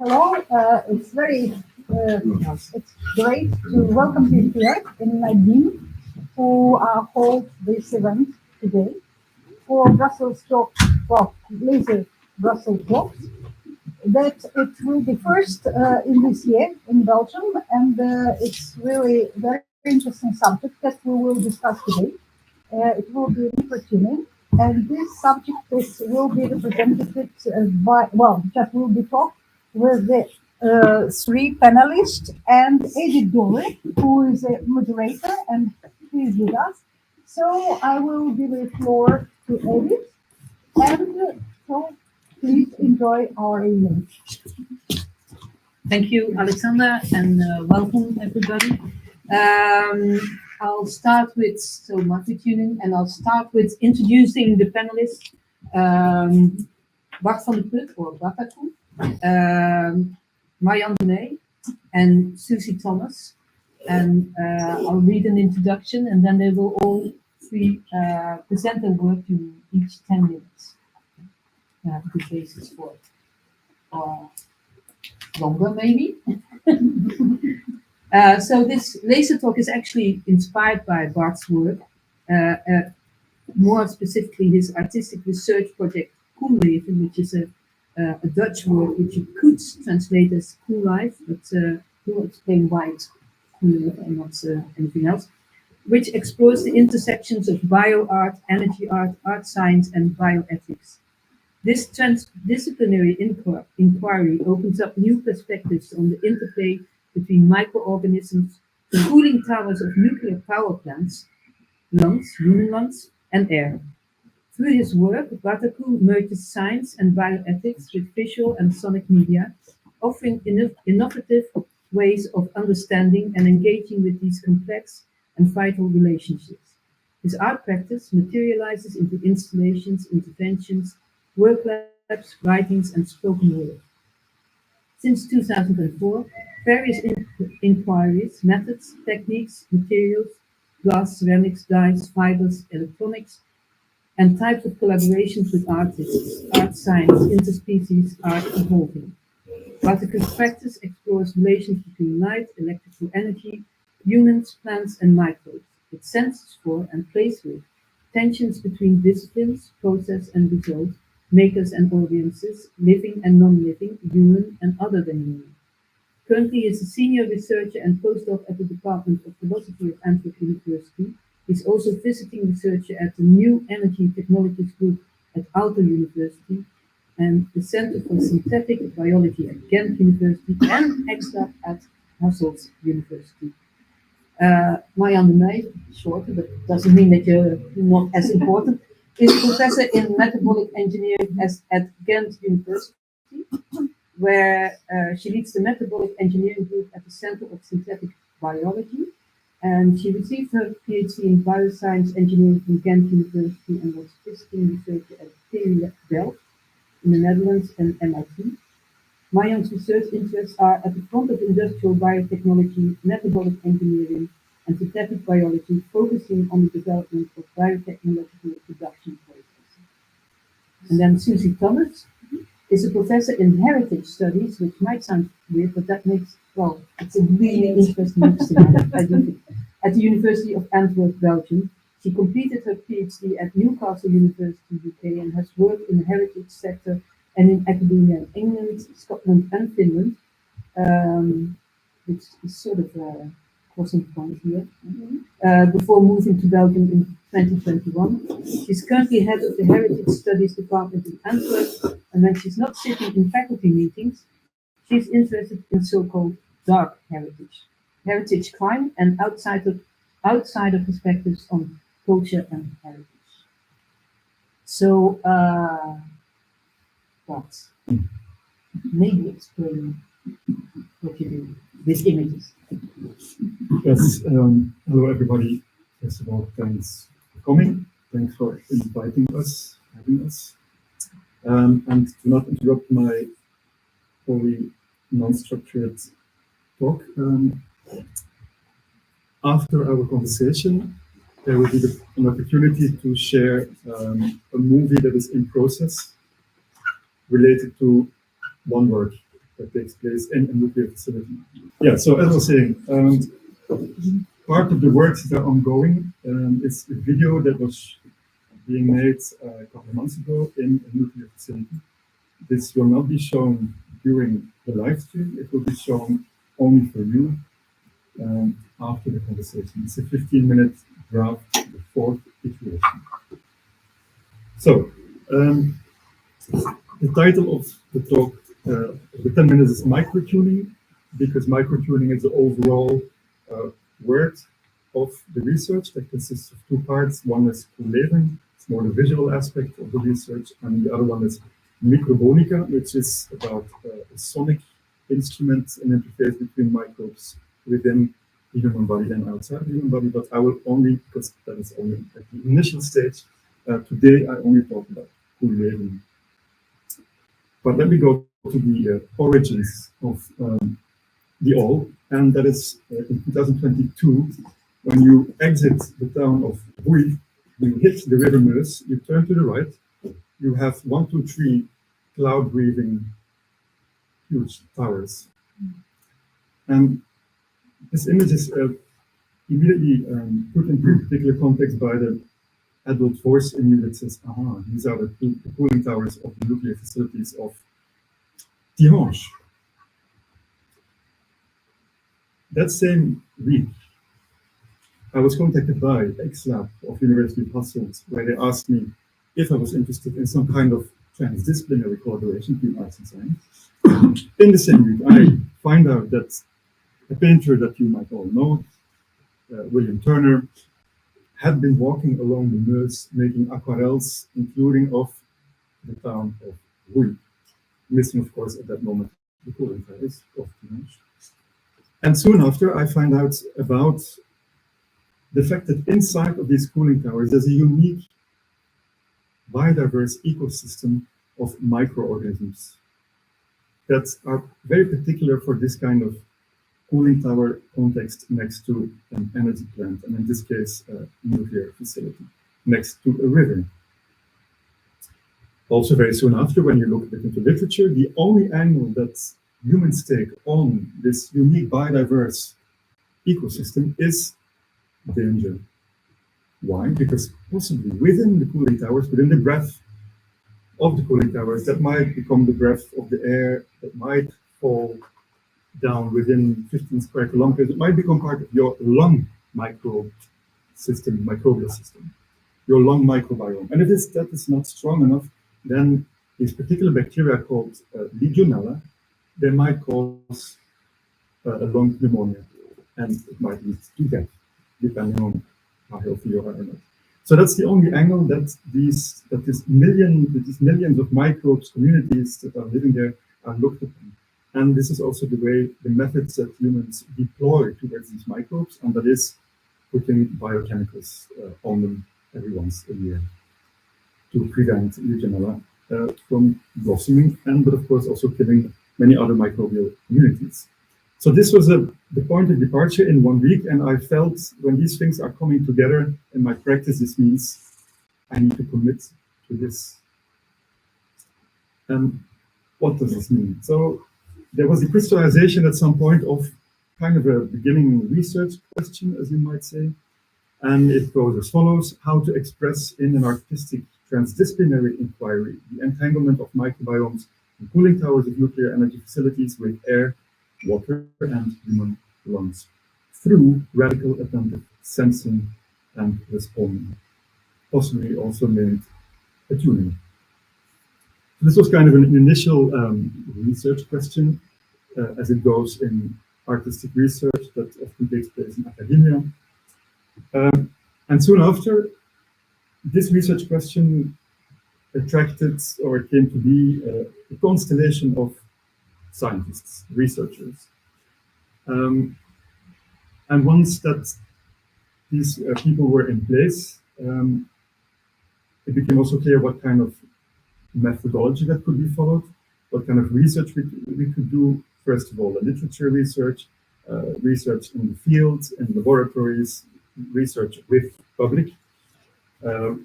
Hello, it's it's great to welcome you here in Nadine, who hold this event today for Brussels talk, well, later Brussels talks. That it will be first in this year in Belgium, and it's really very interesting subject that we will discuss today. It will be opportunity, and this subject will be represented just will be talked with the three panelists and Edith Doove, who is a moderator, and he is with us. So I will give the floor to Edith, and so please enjoy our evening. Thank you, Alexandra, and welcome everybody. I'll start with microtuning, and I'll start with introducing the panelists. Bart Vandeput, or Bataku, Marjan de Mey, and Suzie Thomas. And I'll read an introduction, and then they will all three present their work in each 10 minutes. The basis for it. Or longer, maybe. So this laser talk is actually inspired by Bart's work, more specifically his artistic research project Koelleven, which is a Dutch word which you could translate as cool life, but we'll explain why it's cool and not anything else, which explores the intersections of bio-art, energy art, art science, and bioethics. This transdisciplinary inquiry opens up new perspectives on the interplay between microorganisms, the cooling towers of nuclear power plants, lungs, human lungs, and air. Through his work, Bataku merges science and bioethics with visual and sonic media, offering innovative ways of understanding and engaging with these complex and vital relationships. His art practice materializes into installations, interventions, work labs, writings, and spoken word. Since 2004, various inquiries, methods, techniques, materials, glass, ceramics, dyes, fibers, electronics, and types of collaborations with artists, art science, interspecies art evolving. Bataku's practice explores relations between light, electrical energy, humans, plants, and microbes. It senses for and plays with tensions between disciplines, process and result, makers and audiences, living and non-living, human and other than human. Currently, he is a senior researcher and postdoc at the Department of Philosophy of Antwerp University. He's also visiting researcher at the New Energy Technologies Group at Aalto University and the Center for Synthetic Biology at Ghent University and extra at Hasselt University. Marjan de Mey, shorter, but doesn't mean that you're not as important, is professor in metabolic engineering at Ghent University, where she leads the metabolic engineering group at the Center of Synthetic Biology. And she received her PhD in bioscience engineering from Ghent University and was visiting researcher at TU Delft in the Netherlands and MIT. Marjan's research interests are at the front of industrial biotechnology, metabolic engineering, and synthetic biology, focusing on the development of biotechnological production processes. And then Suzie Thomas is a professor in heritage studies, which might sound weird, but that makes, well, it's a really interesting mix, I do think. At the University of Antwerp, Belgium, she completed her PhD at Newcastle University, UK, and has worked in the heritage sector and in academia in England, Scotland, and Finland, which is sort of a crossing point here, before moving to Belgium in 2021. She's currently head of the Heritage Studies Department in Antwerp, and when she's not sitting in faculty meetings, she's interested in so-called dark heritage crime, and outsider perspectives on culture and heritage. So, what? Maybe explain what you do with images. Yes, hello everybody. First of all, thanks for coming. Thanks for inviting us, having us. And to not interrupt my wholly non-structured talk, after our conversation, there will be an opportunity to share a movie that is in process related to one word, that takes place in a nuclear facility. Yeah, so as I was saying, part of the works that are ongoing is a video that was being made a couple of months ago in a nuclear facility. This will not be shown during the live stream, it will be shown only for you after the conversation. It's a 15-minute draft, the fourth iteration. So, the title of the talk, the 10 minutes is microtuning, because microtuning is the overall word of the research that consists of two parts. One is Koelleven, it's more the visual aspect of the research, and the other one is Metabolic, which is about a sonic instrument, an interface between microbes within the human body and outside the human body, but I will only, because that is only at the initial stage, today I only talk about Koelleven. But let me go to the origins of the all, and that is in 2022, when you exit the town of Doove, you hit the river Meuse, you turn to the right, you have 1, 2, 3 cloud-breathing huge towers. And this image is immediately put into a particular context by the adult voice in you that says, aha, these are the cooling towers of the nuclear facilities of Tihange. That same week, I was contacted by ex-lab of University of Hasselt, where they asked me if I was interested in some kind of transdisciplinary collaboration between arts and science. In the same week, I find out that a painter that you might all know, William Turner, had been walking along the Meuse making aquarels, including of the town of Doove, missing, of course, at that moment, the cooling towers of Tihange. And soon after, I find out about the fact that inside of these cooling towers, there's a unique biodiverse ecosystem of microorganisms that are very particular for this kind of cooling tower context next to an energy plant, and in this case, a nuclear facility, next to a river. Also very soon after, when you look a bit into literature, the only angle that humans take on this unique biodiverse ecosystem is danger. Why? Because possibly within the cooling towers, within the breath of the cooling towers, that might become the breath of the air that might fall down within 15 square kilometers. It might become part of your lung microbial system, your lung microbiome. And if that is not strong enough, then these particular bacteria called Legionella, they might cause a lung pneumonia, and it might lead to death, depending on how healthy you are or not. So that's the only angle that these millions of microbes, communities that are living there, are looked upon. And this is also the way, the methods that humans deploy towards these microbes, and that is putting biochemicals on them every once a year to prevent Legionella from blossoming, but of course also killing many other microbial communities. So this was the point of departure in 1 week, and I felt when these things are coming together in my practice, this means I need to commit to this. And what does this mean? So there was a crystallization at some point of kind of a beginning research question, as you might say, and it goes as follows: how to express in an artistic transdisciplinary inquiry the entanglement of microbiomes in cooling towers of nuclear energy facilities with air, water, and human lungs through radical attentive sensing and responding, possibly also named attuning. This was kind of an initial research question, as it goes in artistic research that often takes place in academia. And soon after, this research question attracted, or it came to be, a constellation of scientists, researchers. And once that these people were in place, it became also clear what kind of methodology that could be followed, what kind of research we could do. First of all, the literature research, research in the field, in laboratories, research with public.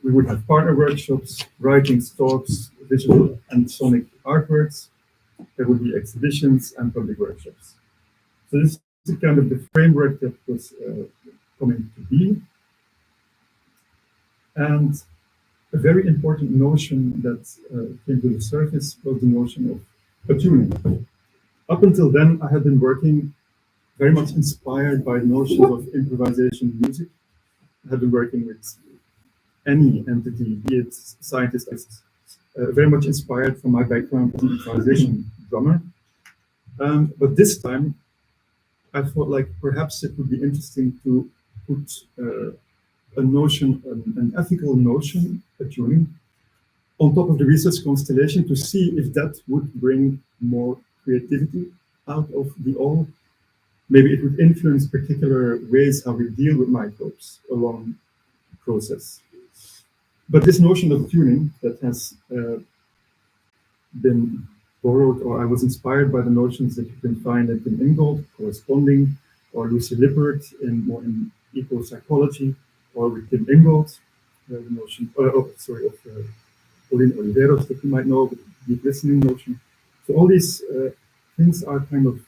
We would have partner workshops, writings, talks, visual and sonic artworks, There would be exhibitions and public workshops. So this is kind of the framework that was coming to be. And a very important notion that came to the surface was the notion of attuning. Up until then, I had been working very much inspired by notions of improvisation music. I had been working with any entity, be it scientists, very much inspired from my background as an improvisation drummer. But this time, I thought like perhaps it would be interesting to put a notion, an ethical notion, attuning, on top of the research constellation to see if that would bring more creativity out of the all. Maybe it would influence particular ways how we deal with microbes along the process. But this notion of tuning that has been borrowed, or I was inspired by the notions that you can find at Tim Ingold, corresponding, or Lucy Lippert more in eco-psychology, or with Tim Ingold, the notion, of Pauline Oliveros that you might know, the deep listening notion. So all these things are kind of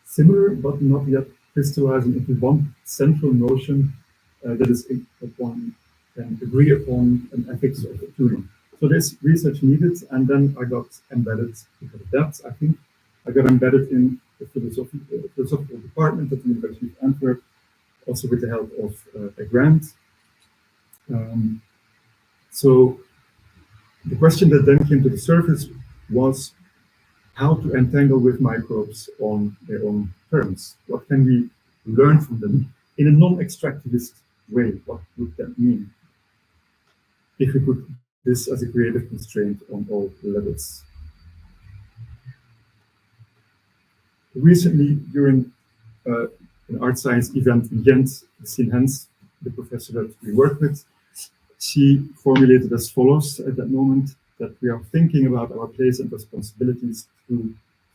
similar, but not yet crystallizing into one central notion that is upon and agree upon an ethics of tuning. So there's research needed, and then I got embedded because of that. I think I got embedded in the philosophical department at the University of Antwerp, also with the help of a grant. So the question that then came to the surface was how to entangle with microbes on their own terms. What can we learn from them in a non-extractivist way? What would that mean if we put this as a creative constraint on all levels? Recently, during an art science event in Ghent, Christine Hens, the professor that we work with, she formulated as follows at that moment, that we are thinking about our place and responsibilities through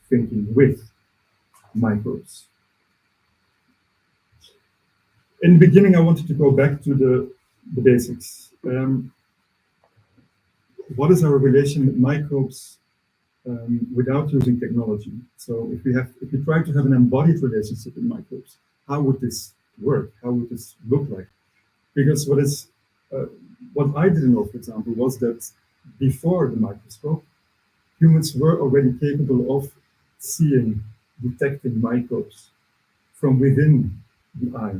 thinking with microbes. In the beginning, I wanted to go back to the basics. What is our relation with microbes without using technology? So if we try to have an embodied relationship with microbes, how would this work? How would this look like? Because what I didn't know, for example, was that before the microscope, humans were already capable of seeing, detecting microbes from within the eye.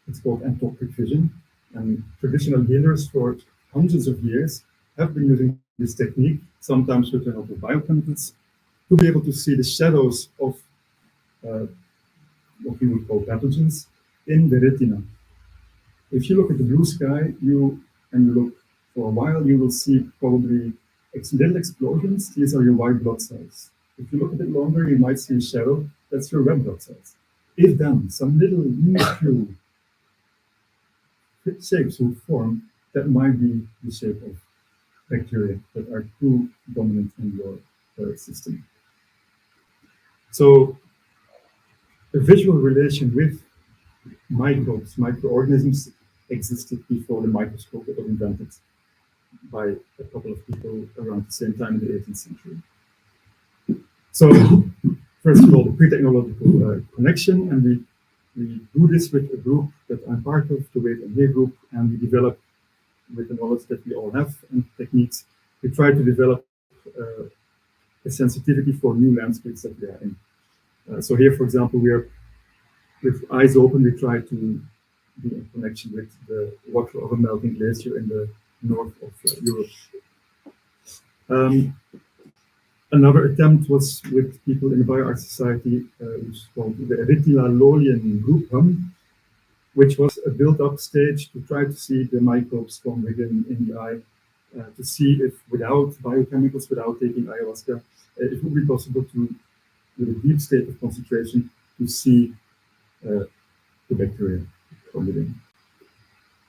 It's called entopic vision, and traditional healers for hundreds of years have been using this technique, sometimes with the help of biochemicals, to be able to see the shadows of what we would call pathogens in the retina. If you look at the blue sky, and you look for a while, you will see probably little explosions. These are your white blood cells. If you look a bit longer, you might see a shadow. That's your red blood cells. If then some little minuscule shapes will form, that might be the shape of bacteria that are too dominant in your system. So a visual relation with microbes, microorganisms, existed before the microscope was invented by a couple of people around the same time in the 18th century. So first of all, the pre-technological connection, and we do this with a group that I'm part of, the Wait and Hear group, and we develop, with the knowledge that we all have and techniques, we try to develop a sensitivity for new landscapes that we are in. So here, for example, we are, with eyes open, we try to be in connection with the water of a melting glacier in the north of Europe. Another attempt was with people in the BioArt Society, which is called the Erythila-Lolian group hum, which was a built-up stage to try to see the microbes from within in the eye, to see if without biochemicals, without taking ayahuasca, it would be possible to, with a deep state of concentration, to see the bacteria from within.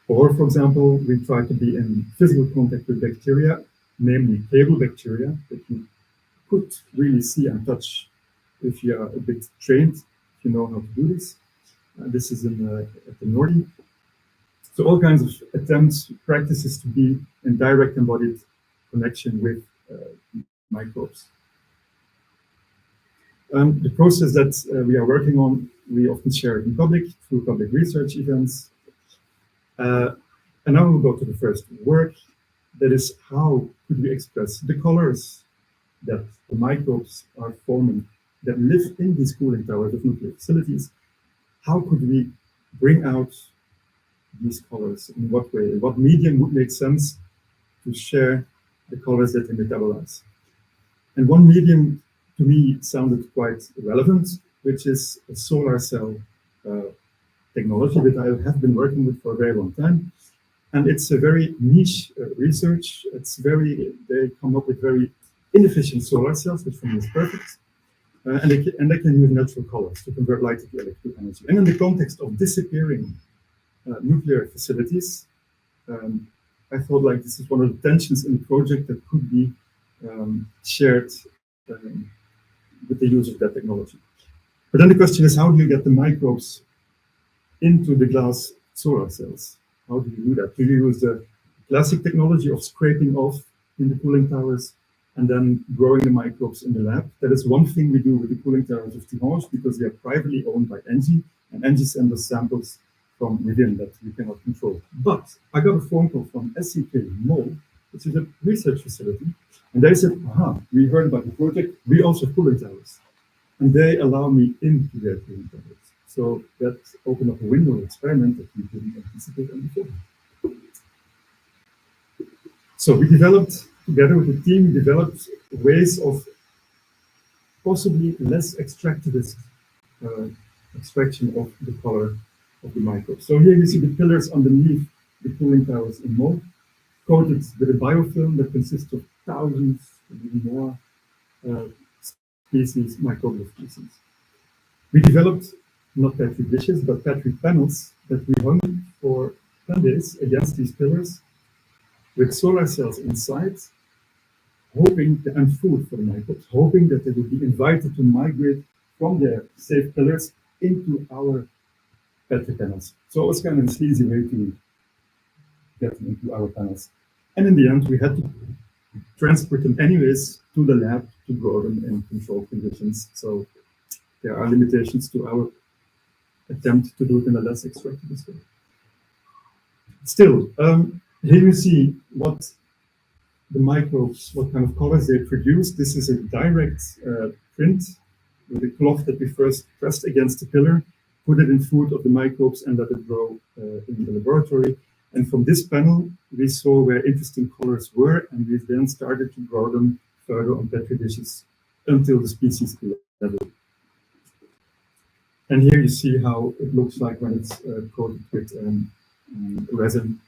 Or, for example, we try to be in physical contact with bacteria, namely cable bacteria, that you could really see and touch if you are a bit trained, if you know how to do this. This is at the Nordi. So all kinds of attempts, practices to be in direct embodied connection with microbes. The process that we are working on, we often share it in public through public research events. And now we'll go to the first work. That is, how could we express the colors that the microbes are forming that live in these cooling towers of nuclear facilities? How could we bring out these colors? In what way? In what medium would make sense to share the colors that they metabolize? And one medium to me sounded quite relevant, which is a solar cell technology that I have been working with for a very long time. And it's a very niche research. They come up with very inefficient solar cells, which for me is perfect. And they can use natural colors to convert light into electrical energy. And in the context of disappearing nuclear facilities, I thought like this is one of the tensions in the project that could be shared with the use of that technology. But then the question is, how do you get the microbes into the glass solar cells? How do you do that? Do you use the classic technology of scraping off in the cooling towers and then growing the microbes in the lab? That is one thing we do with the cooling towers of Tihange, because they are privately owned by Engie, and Engie sends us samples from within that we cannot control. But I got a phone call from SCK Mol, which is a research facility, and they said, aha, we heard about the project, we also have cooling towers. And they allow me into their cooling towers. So that opened up a window of experiment that we didn't anticipate on before. So we developed, together with the team, developed ways of possibly less extractivist extraction of the color of the microbes. So here you see the pillars underneath the cooling towers in Mol, coated with a biofilm that consists of thousands, even more, species, microbial species. We developed not Petri dishes, but Petri panels that we hung for 10 days against these pillars with solar cells inside, hoping, and food for the microbes, hoping that they would be invited to migrate from their safe pillars into our Petri panels. So it was kind of a sleazy way to get them into our panels. And in the end, we had to transport them anyways to the lab to grow them in controlled conditions. So there are limitations to our attempt to do it in a less extractivist way. Still, here you see what the microbes, what kind of colors they produce. This is a direct print with a cloth that we first pressed against the pillar, put it in food of the microbes, and let it grow in the laboratory. And from this panel, we saw where interesting colors were, and we then started to grow them further on Petri dishes until the species level. And here you see how it looks like when it's coated with resin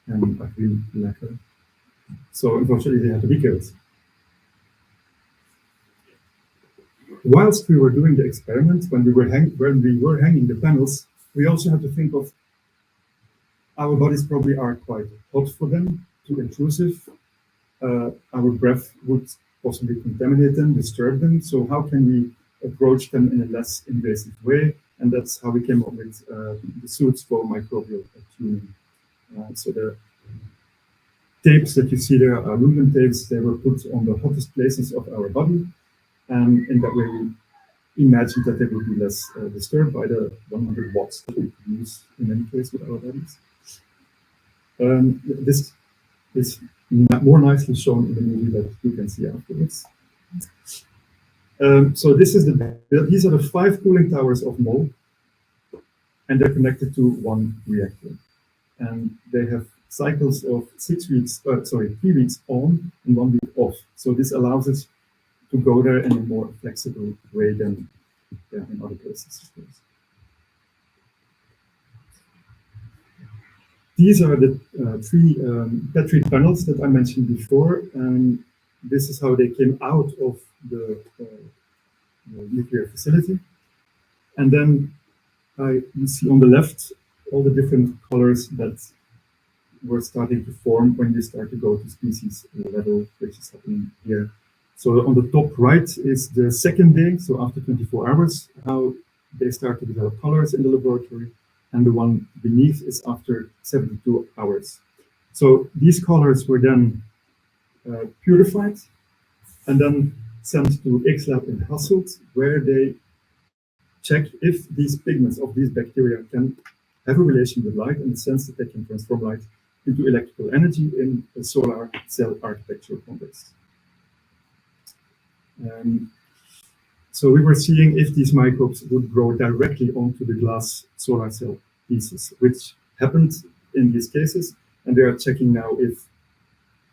and acrylic lacquer. So unfortunately, they had to be killed. Whilst we were doing the experiment, when we were hanging the panels, we also had to think of our bodies probably are quite hot for them, too intrusive. Our breath would possibly contaminate them, disturb them. So how can we approach them in a less invasive way? And that's how we came up with the suits for microbial tuning. So the tapes that you see there are aluminum tapes. They were put on the hottest places of our body. And in that way, we imagined that they would be less disturbed by the 100 watts that we use in any case with our bodies. This is more nicely shown in the movie that you can see afterwards. So this is these are the 5 cooling towers of Mol, and they're connected to one reactor. And they have cycles of 3 weeks on and 1 week off. So this allows us to go there in a more flexible way than in other places, of course. These are the 3 Petri panels that I mentioned before, and this is how they came out of the nuclear facility. And then you see on the left all the different colors that were starting to form when you start to go to species level, which is happening here. So on the top right is the second day, so after 24 hours, how they start to develop colors in the laboratory. And the one beneath is after 72 hours. So these colors were then purified and then sent to X-Lab in Hasselt, where they check if these pigments of these bacteria can have a relation with light in the sense that they can transform light into electrical energy in a solar cell architecture context. So we were seeing if these microbes would grow directly onto the glass solar cell pieces, which happened in these cases, and they are checking now if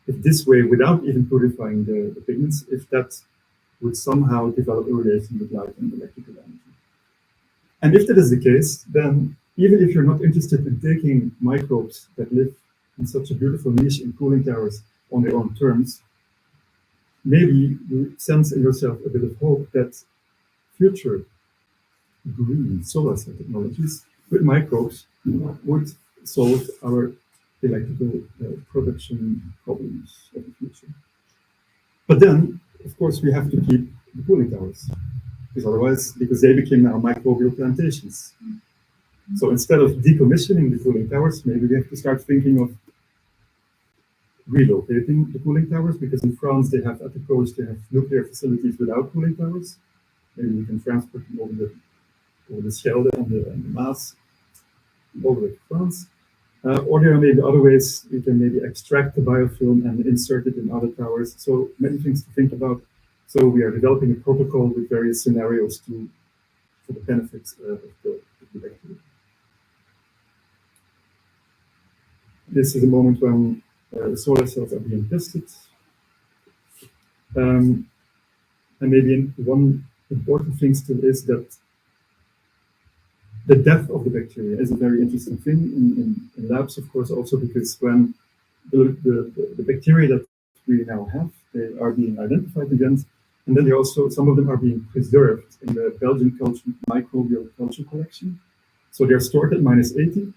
this way, without even purifying the pigments, if that would somehow develop a relation with light and electrical energy. And if that is the case, then even if you're not interested in taking microbes that live in such a beautiful niche in cooling towers on their own terms, maybe you sense in yourself a bit of hope that future green solar cell technologies with microbes would solve our electrical production problems of the future. But then, of course, we have to keep the cooling towers, because they became now microbial plantations. So instead of decommissioning the cooling towers, maybe we have to start thinking of relocating the cooling towers, because in France they have, at the coast, they have nuclear facilities without cooling towers. Maybe we can transport them over the Schelde and the Maas all the way to France. Or there are maybe other ways we can maybe extract the biofilm and insert it in other towers. So many things to think about. So we are developing a protocol with various scenarios for the benefits of the bacteria. This is a moment when solar cells are being tested. And maybe one important thing still is that the death of the bacteria is a very interesting thing in labs, of course, also because when the bacteria that we now have, they are being identified again, and then they also, some of them are being preserved in the Belgian microbial culture collection. So they're stored at -80.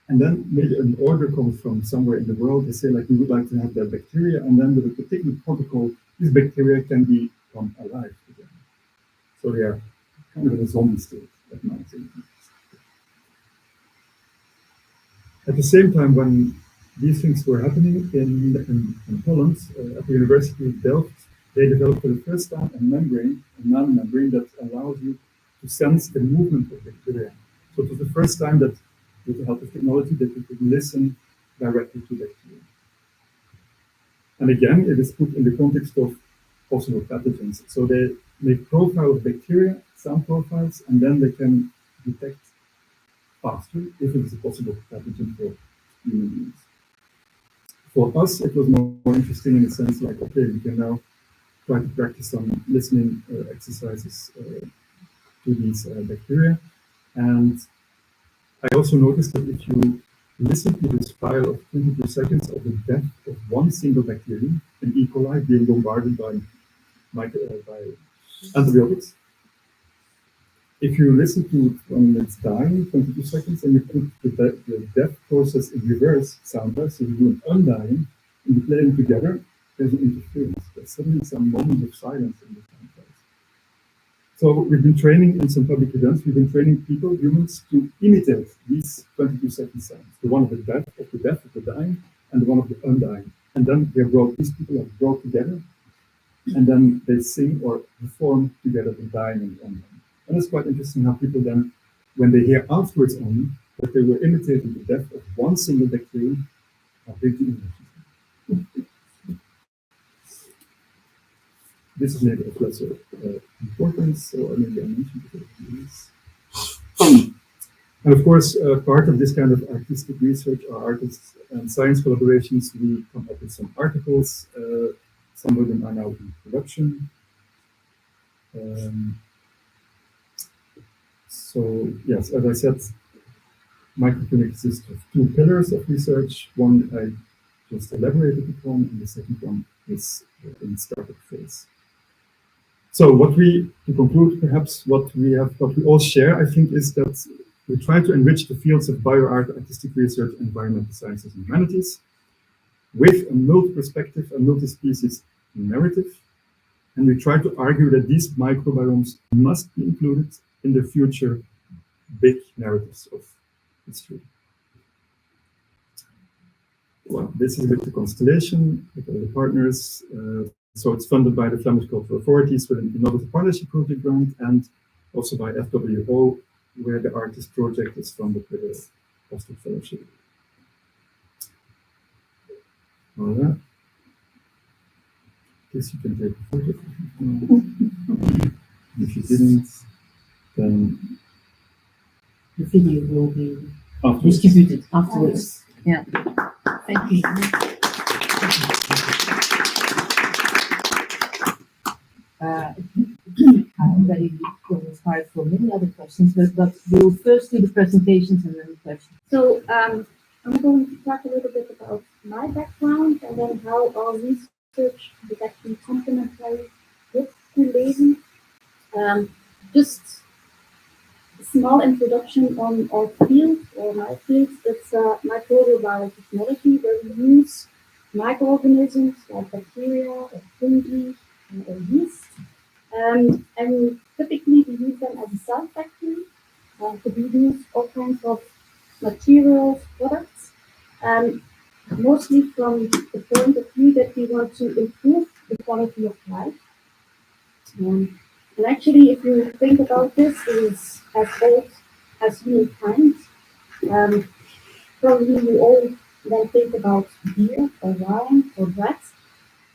And then maybe an order comes from somewhere in the world, they say like, we would like to have that bacteria, and then with a particular protocol, these bacteria can become alive again. So they are kind of in a zombie state at -80. At the same time, when these things were happening in Holland, at the University of Delft, they developed for the first time a nanomembrane that allows you to sense the movement of bacteria. So it was the first time that, with the help of technology, that you could listen directly to bacteria. And again, it is put in the context of possible pathogens. So they make profile of bacteria, sound profiles, and then they can detect faster if it is a possible pathogen for human beings. For us, it was more interesting in the sense like, okay, we can now try to practice some listening exercises to these bacteria. And I also noticed that if you listen to this file of 22 seconds of the death of one single bacterium, an E. coli being bombarded by antibiotics, if you listen to it when it's dying, 22 seconds, and you put the death process in reverse soundwise, so you do an undying, and you play them together, there's an interference. There's suddenly some moment of silence in the soundwise. So we've been training in some public events, we've been training people, humans, to imitate these 22-second sounds. The one of the death, of the dying, and the one of the undying. And then these people are brought together, and then they sing or perform together the dying and the undying. And it's quite interesting how people then, when they hear afterwards only that they were imitating the death of one single bacterium, how big the image is. This is maybe of lesser importance, so maybe I mentioned this. And of course, part of this kind of artistic research or artists and science collaborations, we come up with some articles. Some of them are now in production. So yes, as I said, microclinic consists of two pillars of research. One I just elaborated upon, and the second one is in startup phase. So to conclude, perhaps what we all share, I think, is that we try to enrich the fields of bioart, artistic research, environmental sciences, and humanities with a multi-perspective and multi-species narrative. And we try to argue that these microbiomes must be included in the future big narratives of history. Well, this is a bit the constellation with all the partners. So it's funded by the Flemish Cultural Authorities with an Innovative Partnership Project grant, and also by FWO, where the artist project is funded with a postdoc fellowship. Voilà. Guess you can take a photo. If you didn't, then The video will be afterwards. distributed afterwards. Yeah. Thank you. I'm ready to inspired for many other questions, but we'll first do the presentations and then the questions. So I'm going to talk a little bit about my background and then how our research is actually complementary with Koelleven. Just a small introduction on our field, or my field. It's microbial biotechnology, where we use microorganisms like bacteria or fungi or yeast. And typically we use them as a cell factory to produce all kinds of materials, products, mostly from the point of view that we want to improve the quality of life. And actually, if you think about this, it is as old as humankind. Probably you all then think about beer or wine or bread.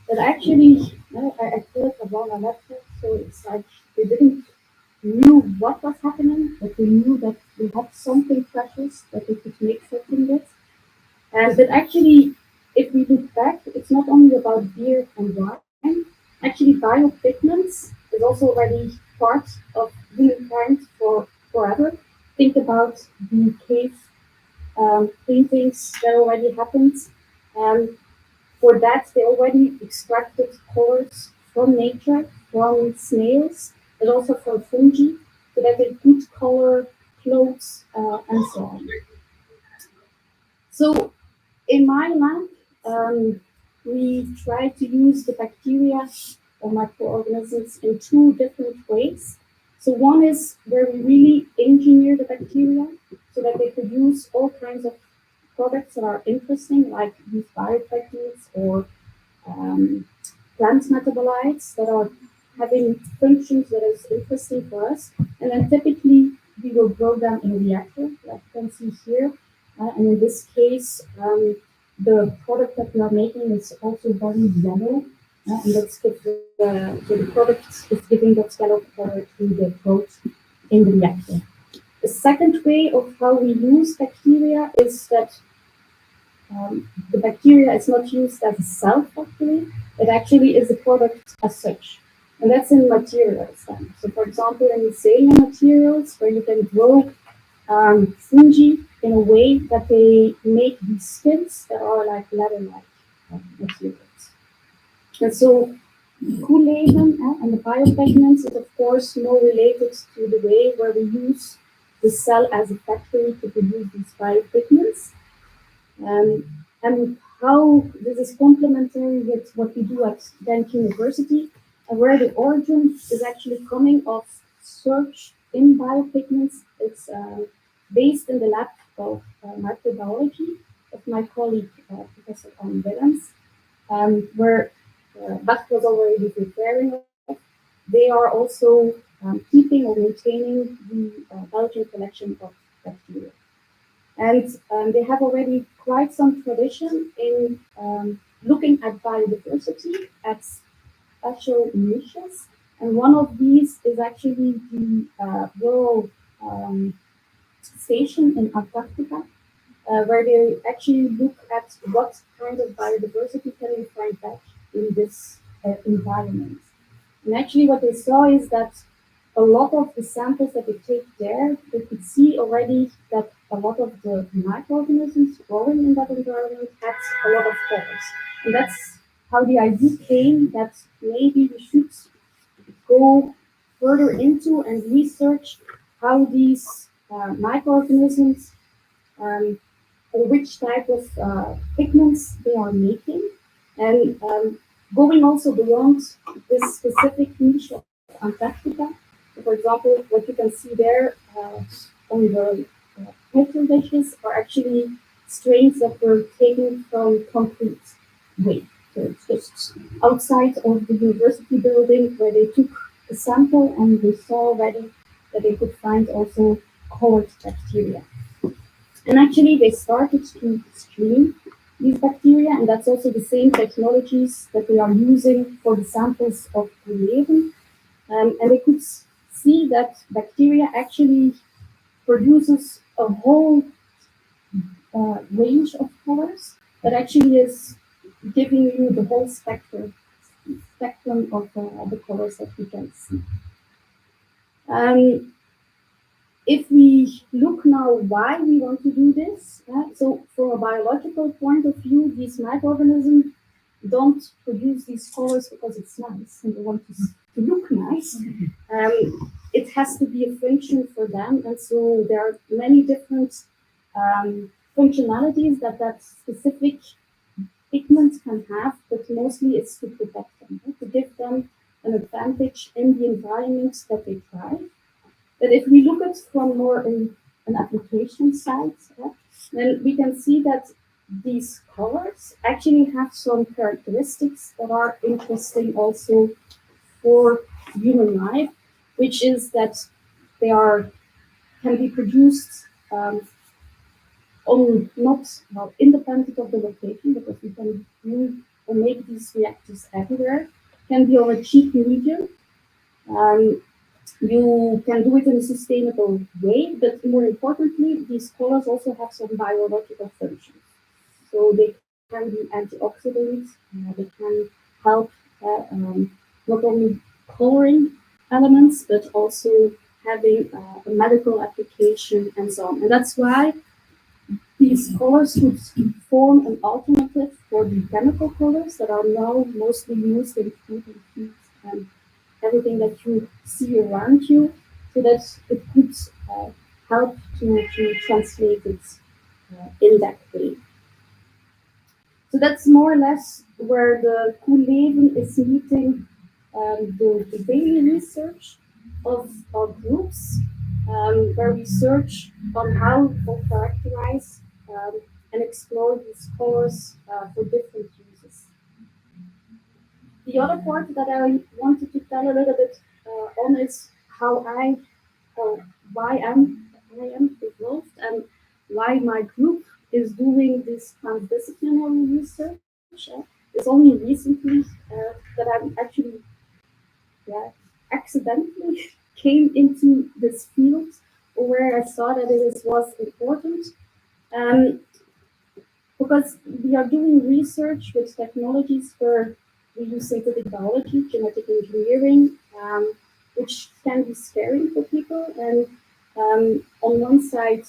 But actually, I feel like I left it, so it's like we didn't knew what was happening, but we knew that we had something precious that we could make something with. But actually, if we look back, it's not only about beer and wine. Actually, biopigments is also already part of humankind for forever. Think about the cave paintings that already happened. For that, they already extracted colors from nature, from snails, but also from fungi, so that they could color clothes and so on. So in my lab, we try to use the bacteria or microorganisms in two different ways. So one is where we really engineer the bacteria so that they produce all kinds of products that are interesting, like these bioethics or plant metabolites that are having functions that is interesting for us. And then typically we will grow them in a reactor, like you can see here. And in this case, the product that we are making is also very yellow, and that's the product is giving that yellow color to the growth in the reactor. The second way of how we use bacteria is that the bacteria is not used as a cell factory, it actually is a product as such. And that's in materials then. So for example, in saline materials, where you can grow fungi in a way that they make these skins that are like leather-like materials. And so Koelleven and the biopigments is of course more related to the way where we use the cell as a factory to produce these biopigments. And how this is complementary with what we do at Ghent University, and where the origin is actually coming of search in biopigments. It's based in the lab of microbiology of my colleague, Professor Anne Willems, where Bart was already preparing of. They are also keeping or maintaining the Belgian collection of bacteria. And they have already quite some tradition in looking at biodiversity at special niches. And one of these is actually the rural station in Antarctica, where they actually look at what kind of biodiversity can we find back in this environment. And actually what they saw is that a lot of the samples that they take there, they could see already that a lot of the microorganisms growing in that environment had a lot of colors. And that's how the idea came that maybe we should go further into and research how these microorganisms or which type of pigments they are making. And going also beyond this specific niche of Antarctica. So for example, what you can see there on the petri dishes are actually strains that were taken from concrete waste. So it's just outside of the university building where they took a sample and they saw already that they could find also colored bacteria. And actually they started to screen these bacteria, and that's also the same technologies that they are using for the samples of Koelleven. And they could see that bacteria actually produces a whole range of colors that actually is giving you the whole spectrum of the colors that we can see. If we look now why we want to do this, so from a biological point of view, these microorganisms don't produce these colors because it's nice and they want to look nice. It has to be a function for them, and so there are many different functionalities that specific pigments can have, but mostly it's to protect them, to give them an advantage in the environment that they thrive. But if we look at from more an application side, then we can see that these colors actually have some characteristics that are interesting also for human life, which is that they can be produced on not independent of the location, because we can do or make these reactors everywhere. Can be on a cheap medium. You can do it in a sustainable way, but more importantly, these colors also have some biological functions. So they can be antioxidants, they can help not only coloring elements, but also having a medical application and so on. And that's why these colors would form an alternative for the chemical colors that are now mostly used in food and feed and everything that you see around you, so that it could help to translate it in that way. So that's more or less where the Koelleven is meeting the daily research of our groups, where we search on how to characterize and explore these colors for different uses. The other part that I wanted to tell a little bit on is how why I am involved and why my group is doing this transdisciplinary research. It's only recently that I'm actually accidentally came into this field where I saw that it was important. Because we are doing research with technologies where we use synthetic biology, genetic engineering, which can be scary for people. And on one side,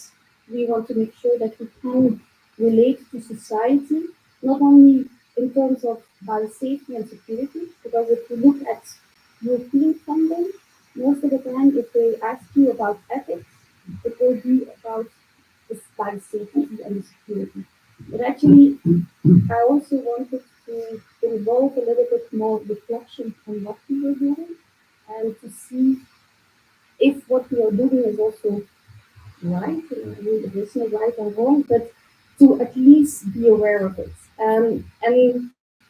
we want to make sure that we can relate to society, not only in terms of biosafety and security, because if you look at European funding, most of the time, if they ask you about ethics, it will be about the biosafety and the security. But actually, I also wanted to involve a little bit more reflection on what we were doing and to see if what we are doing is also right. I mean, there is no right or wrong, but to at least be aware of it. And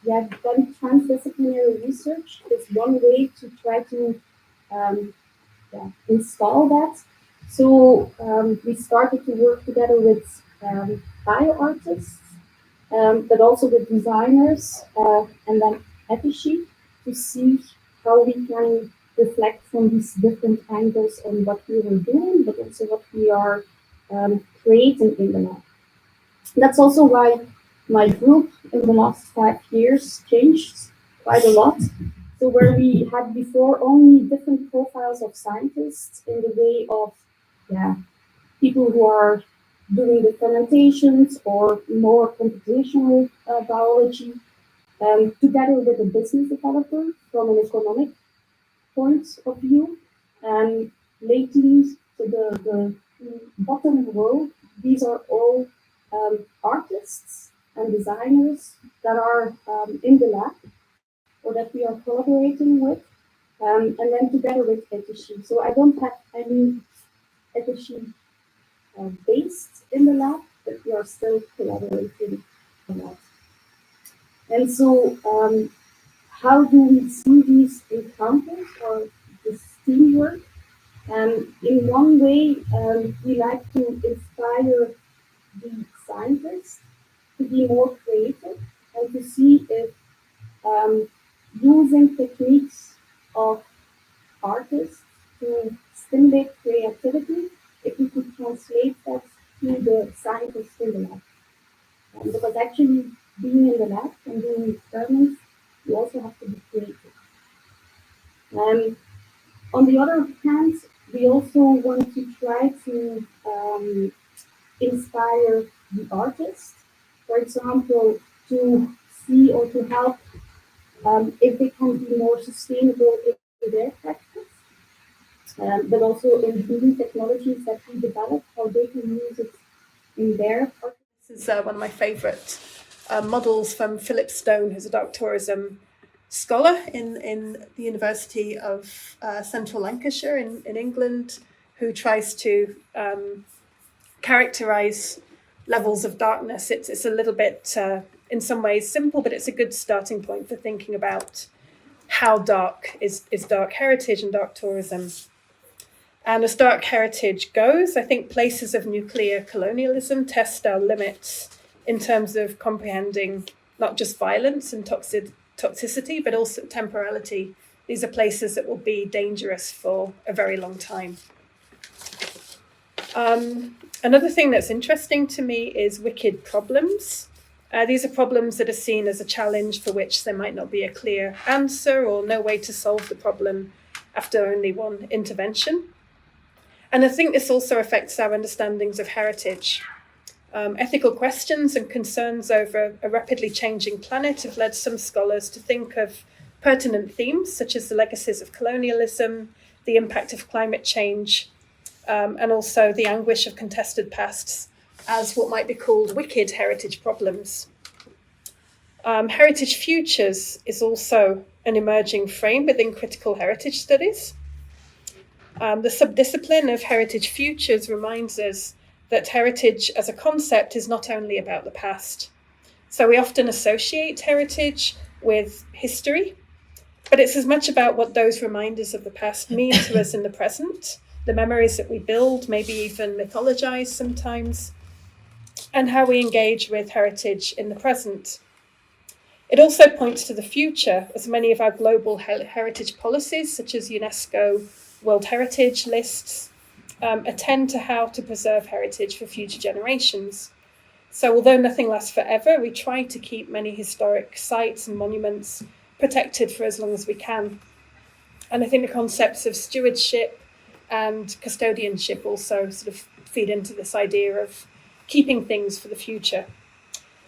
yeah, then transdisciplinary research is one way to try to install that. So we started to work together with bioartists, but also with designers and then Edith to see how we can reflect from these different angles on what we were doing, but also what we are creating in the lab. That's also why my group in the last 5 years changed quite a lot. So where we had before only different profiles of scientists in the way of people who are doing the fermentations or more computational biology, together with a business developer from an economic point of view. And lately, so the bottom row, these are all artists and designers that are in the lab or that we are collaborating with, and then together with Edith. So I don't have any Edith based in the lab, but we are still collaborating a lot. And so, how do we see these encounters or this teamwork? In one way, we like to inspire the scientists to be more creative and to see if using techniques of artists to stimulate creativity, if we could translate that to the scientists in the lab. Because actually being in the lab and doing experiments, you also have to be creative. On the other hand, we also want to try to inspire the artists, for example, to see or to help if they can be more sustainable in their practice, but also in new technologies that we develop, how they can use it in their practice. This is one of my favourite models from Philip Stone, who's a dark tourism scholar in the University of Central Lancashire in England, who tries to characterise levels of darkness. It's a little bit, in some ways, simple, but it's a good starting point for thinking about how dark is dark heritage and dark tourism. And as dark heritage goes, I think places of nuclear colonialism test our limits in terms of comprehending not just violence and toxicity, but also temporality. These are places that will be dangerous for a very long time. Another thing that's interesting to me is wicked problems. These are problems that are seen as a challenge for which there might not be a clear answer or no way to solve the problem after only one intervention. And I think this also affects our understandings of heritage. Ethical questions and concerns over a rapidly changing planet have led some scholars to think of pertinent themes such as the legacies of colonialism, the impact of climate change, and also the anguish of contested pasts as what might be called wicked heritage problems. Heritage futures is also an emerging frame within critical heritage studies. The subdiscipline of heritage futures reminds us that heritage as a concept is not only about the past. So we often associate heritage with history, but it's as much about what those reminders of the past mean to us in the present, the memories that we build, maybe even mythologize sometimes, and how we engage with heritage in the present. It also points to the future, as many of our global heritage policies, such as UNESCO World Heritage lists, attend to how to preserve heritage for future generations. So although nothing lasts forever, we try to keep many historic sites and monuments protected for as long as we can. And I think the concepts of stewardship and custodianship also sort of feed into this idea of keeping things for the future.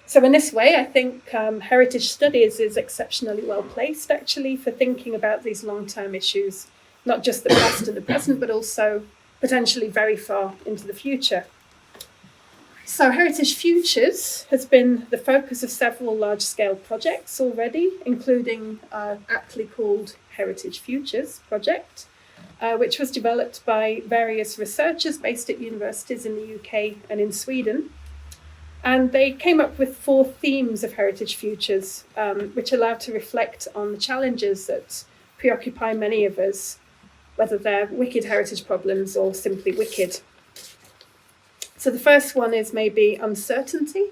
So in this way, I think heritage studies is exceptionally well placed actually for thinking about these long-term issues, not just the past and the present, but also potentially very far into the future. So Heritage Futures has been the focus of several large-scale projects already, including aptly called Heritage Futures project, which was developed by various researchers based at universities in the UK and in Sweden. And they came up with 4 themes of Heritage Futures, which allow to reflect on the challenges that preoccupy many of us, whether they're wicked heritage problems or simply wicked. So the first one is maybe uncertainty.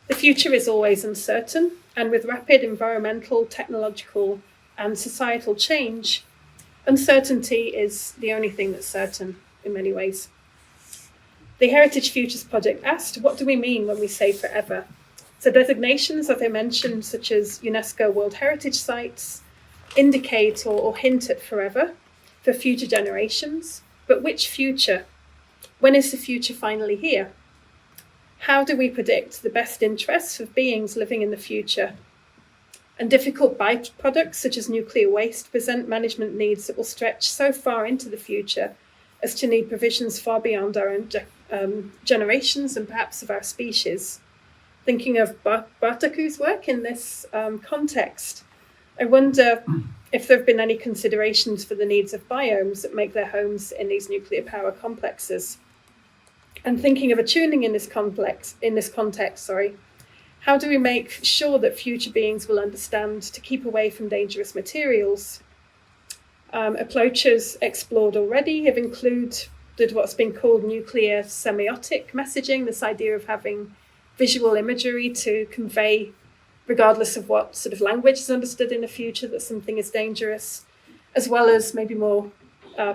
The future is always uncertain, and with rapid environmental, technological, and societal change, uncertainty is the only thing that's certain in many ways. The Heritage Futures project asked, what do we mean when we say forever? So designations, as I mentioned, such as UNESCO World Heritage Sites, indicate or hint at forever for future generations. But which future? When is the future finally here? How do we predict the best interests of beings living in the future? And difficult byproducts such as nuclear waste present management needs that will stretch so far into the future as to need provisions far beyond our own generations and perhaps of our species. Thinking of Barteku's work in this context, I wonder if there have been any considerations for the needs of biomes that make their homes in these nuclear power complexes. And thinking of attuning in this context, How do we make sure that future beings will understand to keep away from dangerous materials? Approaches explored already have included what's been called nuclear semiotic messaging, this idea of having visual imagery to convey, regardless of what sort of language is understood in the future, that something is dangerous, as well as maybe more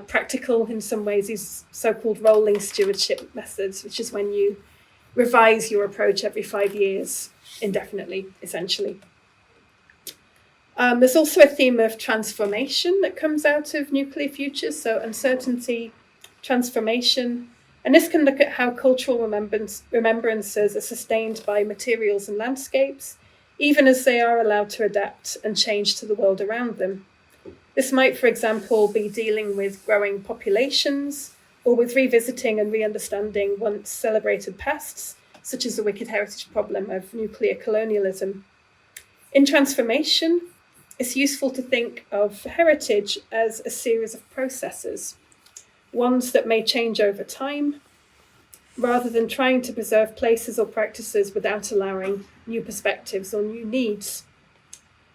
practical in some ways, these so-called rolling stewardship methods, which is when you revise your approach every 5 years indefinitely, essentially. There's also a theme of transformation that comes out of nuclear futures, so uncertainty, transformation, and this can look at how cultural remembrances are sustained by materials and landscapes, even as they are allowed to adapt and change to the world around them. This might, for example, be dealing with growing populations or with revisiting and re-understanding once celebrated pasts, such as the wicked heritage problem of nuclear colonialism. In transformation, it's useful to think of heritage as a series of processes, ones that may change over time, rather than trying to preserve places or practices without allowing new perspectives or new needs.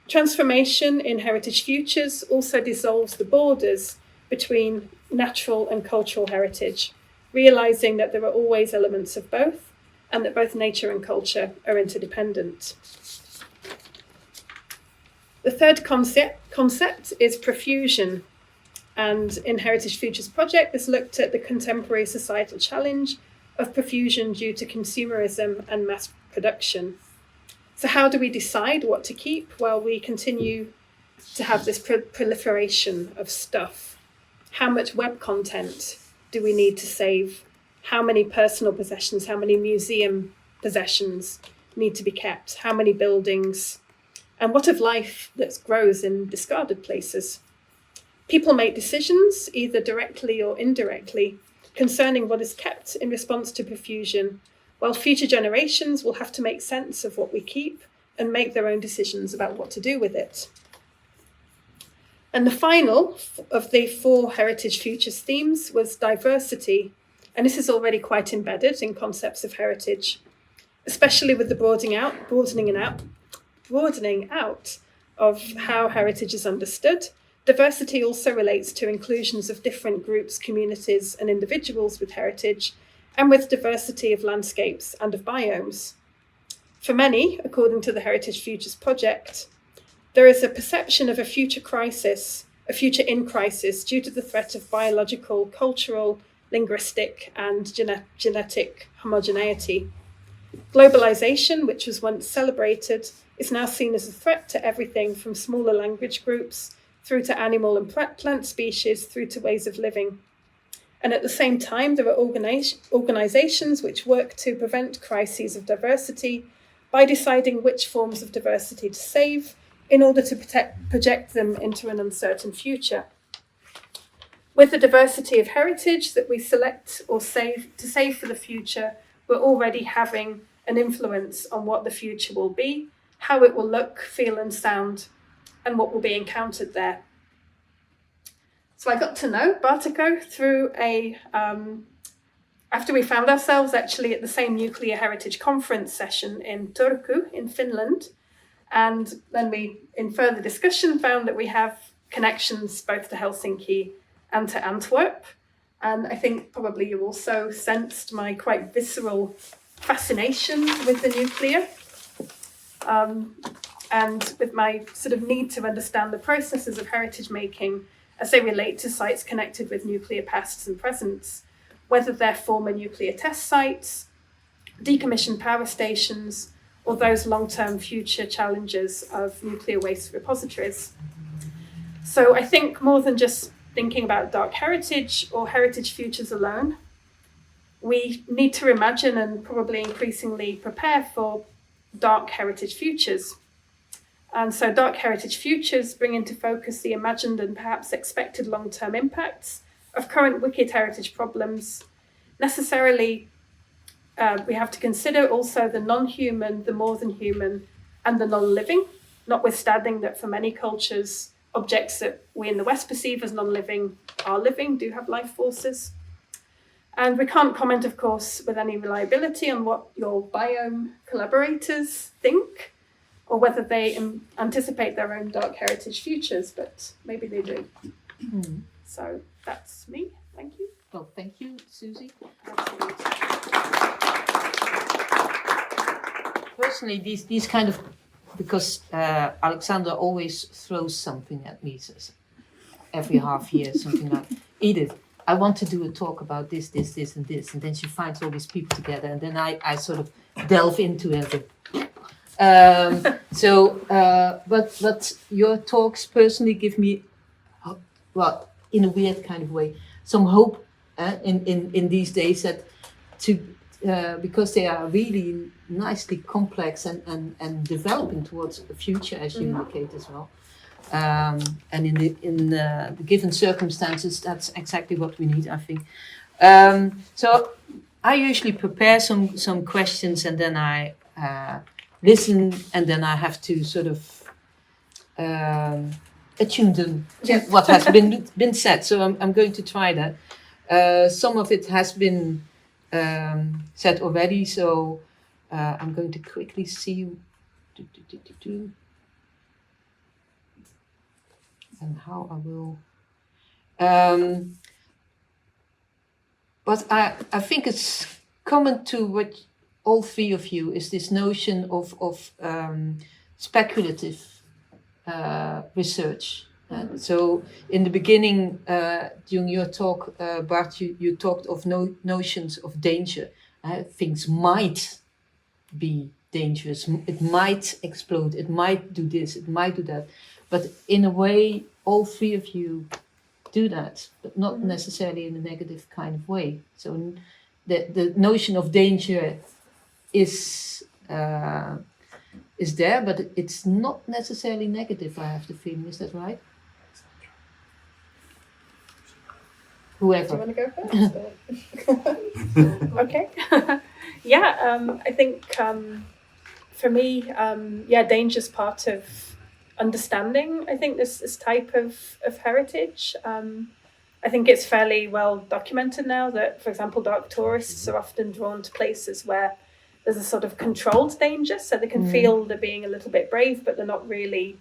Transformation in heritage futures also dissolves the borders between natural and cultural heritage, realizing that there are always elements of both and that both nature and culture are interdependent. The third concept is profusion, and in Heritage Futures Project, this looked at the contemporary societal challenge of profusion due to consumerism and mass production. So how do we decide what to keep while we continue to have this proliferation of stuff? How much web content do we need to save? How many personal possessions, how many museum possessions need to be kept? How many buildings? And what of life that grows in discarded places? People make decisions, either directly or indirectly, concerning what is kept in response to profusion, while future generations will have to make sense of what we keep and make their own decisions about what to do with it. And the final of the 4 Heritage Futures themes was diversity, and this is already quite embedded in concepts of heritage, especially with the broadening out of how heritage is understood. Diversity also relates to inclusions of different groups, communities, and individuals with heritage, and with diversity of landscapes and of biomes. For many, according to the Heritage Futures Project, there is a perception of a future in crisis due to the threat of biological, cultural, linguistic, and genetic homogeneity. Globalization, which was once celebrated, is now seen as a threat to everything from smaller language groups through to animal and plant species through to ways of living. And at the same time, there are organizations which work to prevent crises of diversity by deciding which forms of diversity to save in order to project them into an uncertain future. With the diversity of heritage that we select or save for the future, we're already having an influence on what the future will be, how it will look, feel, and sound, and what will be encountered there. So I got to know Barteko through after we found ourselves actually at the same nuclear heritage conference session in Turku in Finland. And then we, in further discussion, found that we have connections both to Helsinki and to Antwerp. And I think probably you also sensed my quite visceral fascination with the nuclear. And with my sort of need to understand the processes of heritage making as they relate to sites connected with nuclear pasts and presents, whether they're former nuclear test sites, decommissioned power stations, or those long-term future challenges of nuclear waste repositories. So I think more than just thinking about dark heritage or heritage futures alone, we need to imagine and probably increasingly prepare for dark heritage futures. And so dark heritage futures bring into focus the imagined and perhaps expected long-term impacts of current wicked heritage problems. Necessarily, we have to consider also the non-human, the more than human, and the non-living, notwithstanding that for many cultures, objects that we in the West perceive as non-living are living, do have life forces. And we can't comment, of course, with any reliability on what your biome collaborators think, or whether they anticipate their own dark heritage futures, but maybe they do. So that's me. Thank you. Well, thank you, Suzie. Absolutely. Personally, these kind of, because Alexandra always throws something at me, says every half year, something like, Edith, I want to do a talk about this, and this, and then she finds all these people together, and then I sort of delve into it. But your talks personally give me, well, in a weird kind of way, some hope in these days that because they are really nicely complex and developing towards the future, as you indicate as well. And in the given circumstances, that's exactly what we need, I think. So I usually prepare some questions, and then I listen, and then I have to sort of attune them to what has been said. So I'm going to try that. Some of it has been said already, so I'm going to quickly see and how I will. But I think it's common to what all three of you is this notion of speculative research. So in the beginning, during your talk, Bart, you talked of notions of danger. Things might be dangerous. It might explode. It might do this. It might do that. But in a way, all three of you do that, but not necessarily in a negative kind of way. So the notion of danger is there, but it's not necessarily negative, I have the feeling. Is that right? Whoever. Do you want to go first? Okay. I think for me, danger's part of understanding, I think, this type of heritage. I think it's fairly well documented now that, for example, dark tourists are often drawn to places where there's a sort of controlled danger, so they can feel they're being a little bit brave, but they're not really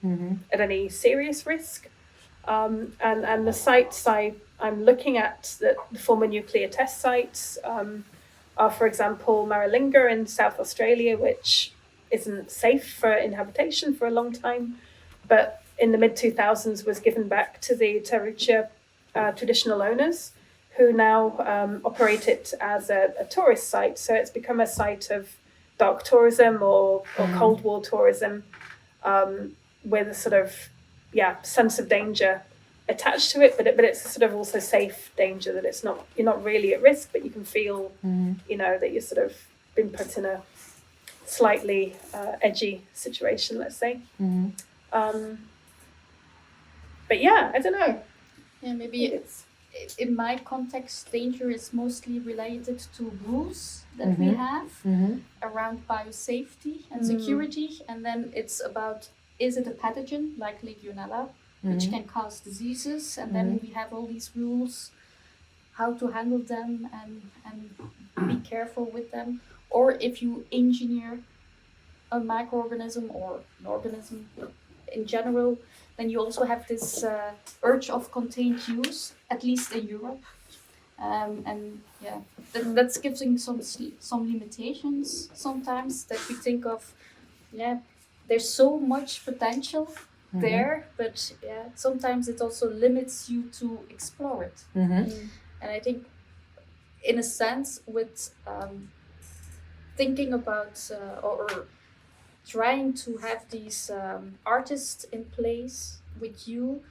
at any serious risk. And the sites I'm looking at, the former nuclear test sites, are, for example, Maralinga in South Australia, which isn't safe for inhabitation for a long time, but in the mid-2000s was given back to the Tarucha traditional owners, who now operate it as a tourist site. So it's become a site of dark tourism or Cold War tourism, with a sort of sense of danger attached to it, but it's a sort of also safe danger, that it's not, you're not really at risk, but you can feel that you're sort of been put in a slightly edgy situation, let's say. But I don't know. Yeah, maybe it's in my context, danger is mostly related to rules that we have around biosafety and security, and then it's about, is it a pathogen like Legionella, which can cause diseases, and then we have all these rules, how to handle them and be careful with them. Or if you engineer a microorganism or an organism in general, then you also have this urge of contained use, at least in Europe. That's giving some limitations sometimes, that we think of, there's so much potential there, but sometimes it also limits you to explore it. And I think, in a sense, with thinking about or trying to have these artists in place with you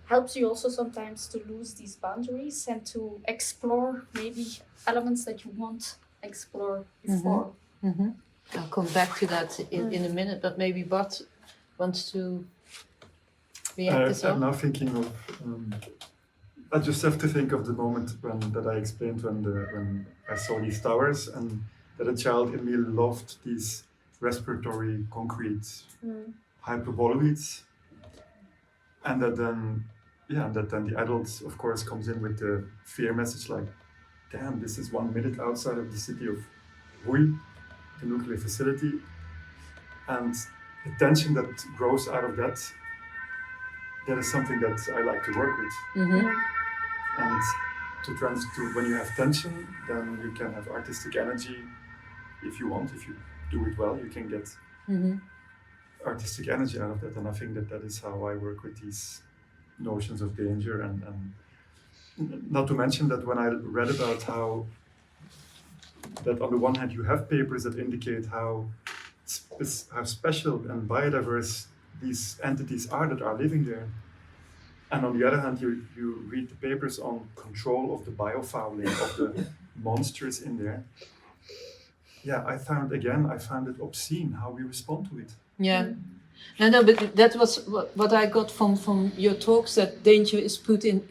helps you also sometimes to lose these boundaries and to explore maybe elements that you won't explore before. I'll come back to that in a minute, but maybe Bart wants to react as well. I'm now thinking of, I just have to think of the moment that I explained when I saw these towers, and that a child in me loved these respiratory concrete hyperboloids, and that then the adult, of course, comes in with the fear message like, damn, this is 1 minute outside of the city of Huy, the nuclear facility, and the tension that grows out of that is something that I like to work with. And when you have tension, then you can have artistic energy if you want. If you do it well, you can get artistic energy out of that. And I think that is how I work with these notions of danger. And not to mention that when I read about how that on the one hand you have papers that indicate how special and biodiverse these entities are that are living there. And on the other hand, you read the papers on control of the biofouling of the monsters in there. Yeah, I found it obscene how we respond to it. Yeah. No, but that was what I got from your talks, that danger is put in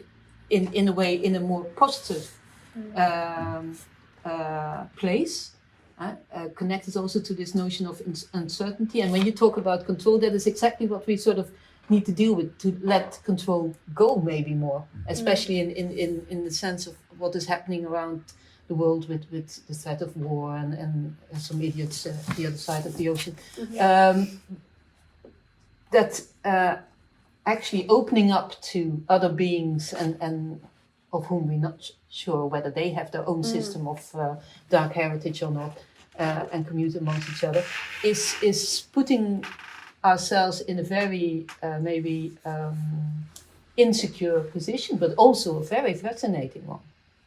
a way in a more positive place. Connected also to this notion of uncertainty. And when you talk about control, that is exactly what we sort of need to deal with, to let control go maybe more, especially in the sense of what is happening around the world with the threat of war and some idiots the other side of the ocean. That actually opening up to other beings and of whom we're not sure whether they have their own system of dark heritage or not, and commute amongst each other, is putting ourselves in a very maybe insecure position, but also a very fascinating one,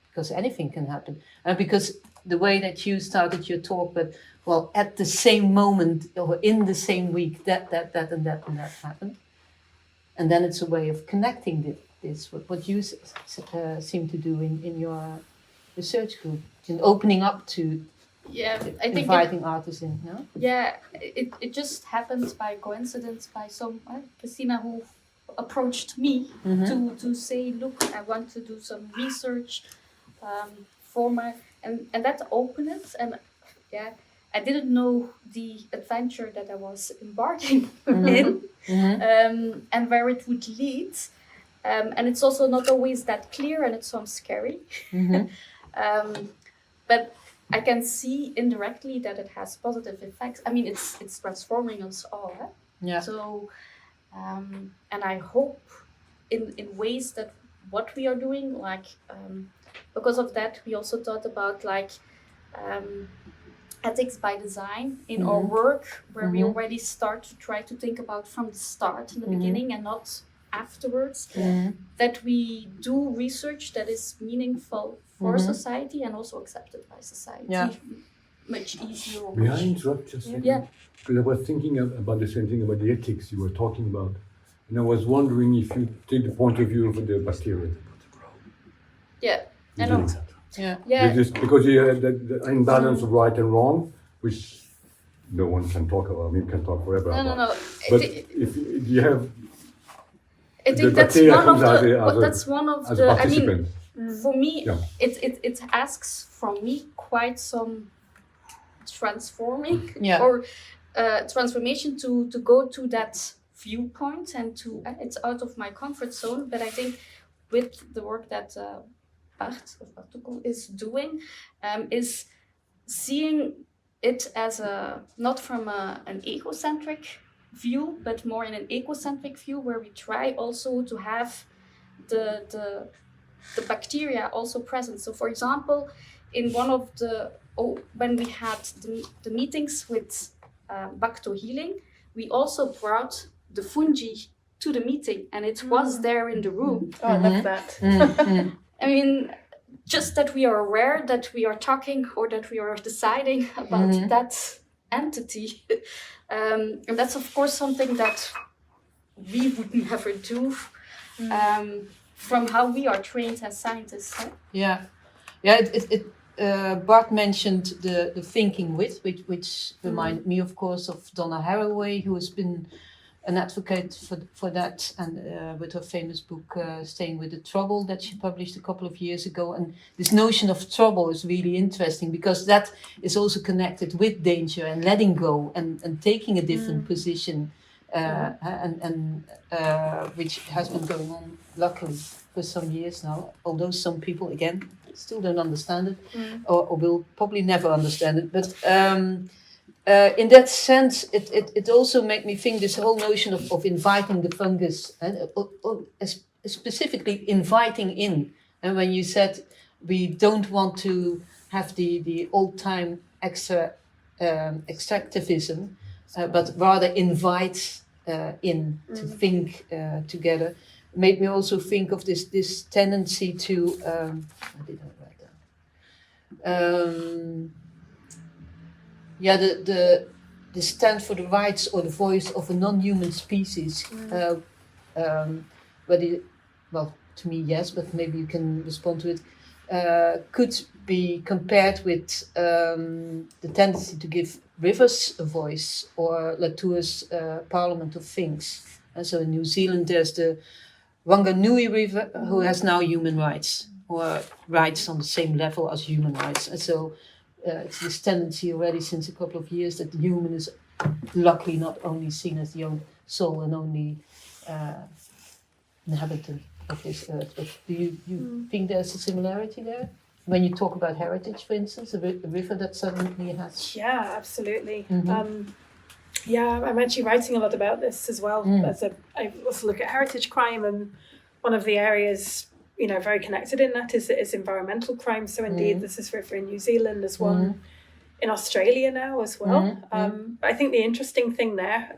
because anything can happen. Because the way that you started your talk, but well, at the same moment or in the same week, that happened, and then it's a way of connecting this what you seem to do in your research group, in opening up to. Yeah, I think inviting artists in, no? Yeah, it just happened by coincidence by some Christina who approached me to say, look, I want to do some research for my and that opened it, and yeah, I didn't know the adventure that I was embarking in and where it would lead, and it's also not always that clear, and it sounds scary, but I can see indirectly that it has positive effects. I mean, it's transforming us all. Eh? Yeah. So, and I hope in ways that what we are doing, like, because of that, we also thought about like ethics by design in our work, where we already start to try to think about from the start, in the beginning, and not afterwards. That we do research that is meaningful for society and also accepted by society. Yeah. Much easier. May I interrupt just a second? Yeah. Because I was thinking about the same thing about the ethics you were talking about. And I was wondering if you take the point of view of the bacteria. Yeah, I know. Yeah. Yeah. Because you have the imbalance of right and wrong, which no one can talk about. I mean, can talk forever about. No. But if you have I think that's one of the. I mean, for me, it asks from me quite some transforming or transformation to go to that viewpoint, and to it's out of my comfort zone. But I think with the work that Bart is doing, is seeing it as not from an egocentric view, but more in an ecocentric view, where we try also to have the bacteria also present. So, for example, in one of when we had the meetings with Bacto Healing, we also brought the fungi to the meeting, and it was there in the room. Oh, I love that. I mean, just that we are aware that we are talking or that we are deciding about that entity. And that's, of course, something that we would never do from how we are trained as scientists. Huh? Yeah. Bart mentioned the thinking with, which reminded me, of course, of Donna Haraway, who has been an advocate for that, and with her famous book Staying with the Trouble that she published a couple of years ago. And this notion of trouble is really interesting, because that is also connected with danger and letting go and taking a different position, and which has been going on luckily for some years now, although some people again still don't understand it, or will probably never understand it. But in that sense, it also made me think this whole notion of inviting the fungus, and specifically inviting in. And when you said we don't want to have the old-time extractivism, but rather invite in to think together, made me also think of this tendency to what did I write down? The stand for the rights or the voice of a non-human species. Well, to me, yes, but maybe you can respond to it. Could be compared with the tendency to give rivers a voice, or Latour's Parliament of Things. And so in New Zealand, there's the Wanganui River, who has now human rights, or rights on the same level as human rights. And so it's this tendency already since a couple of years that the human is luckily not only seen as the own soul and only inhabitant of this earth. But do you think there's a similarity there? When you talk about heritage, for instance, a river that suddenly has... Yeah, absolutely. Mm-hmm. I'm actually writing a lot about this as well. I also look at heritage crime, and one of the areas, very connected in that is environmental crime. So indeed, this is river in New Zealand. There's one in Australia now as well. But I think the interesting thing there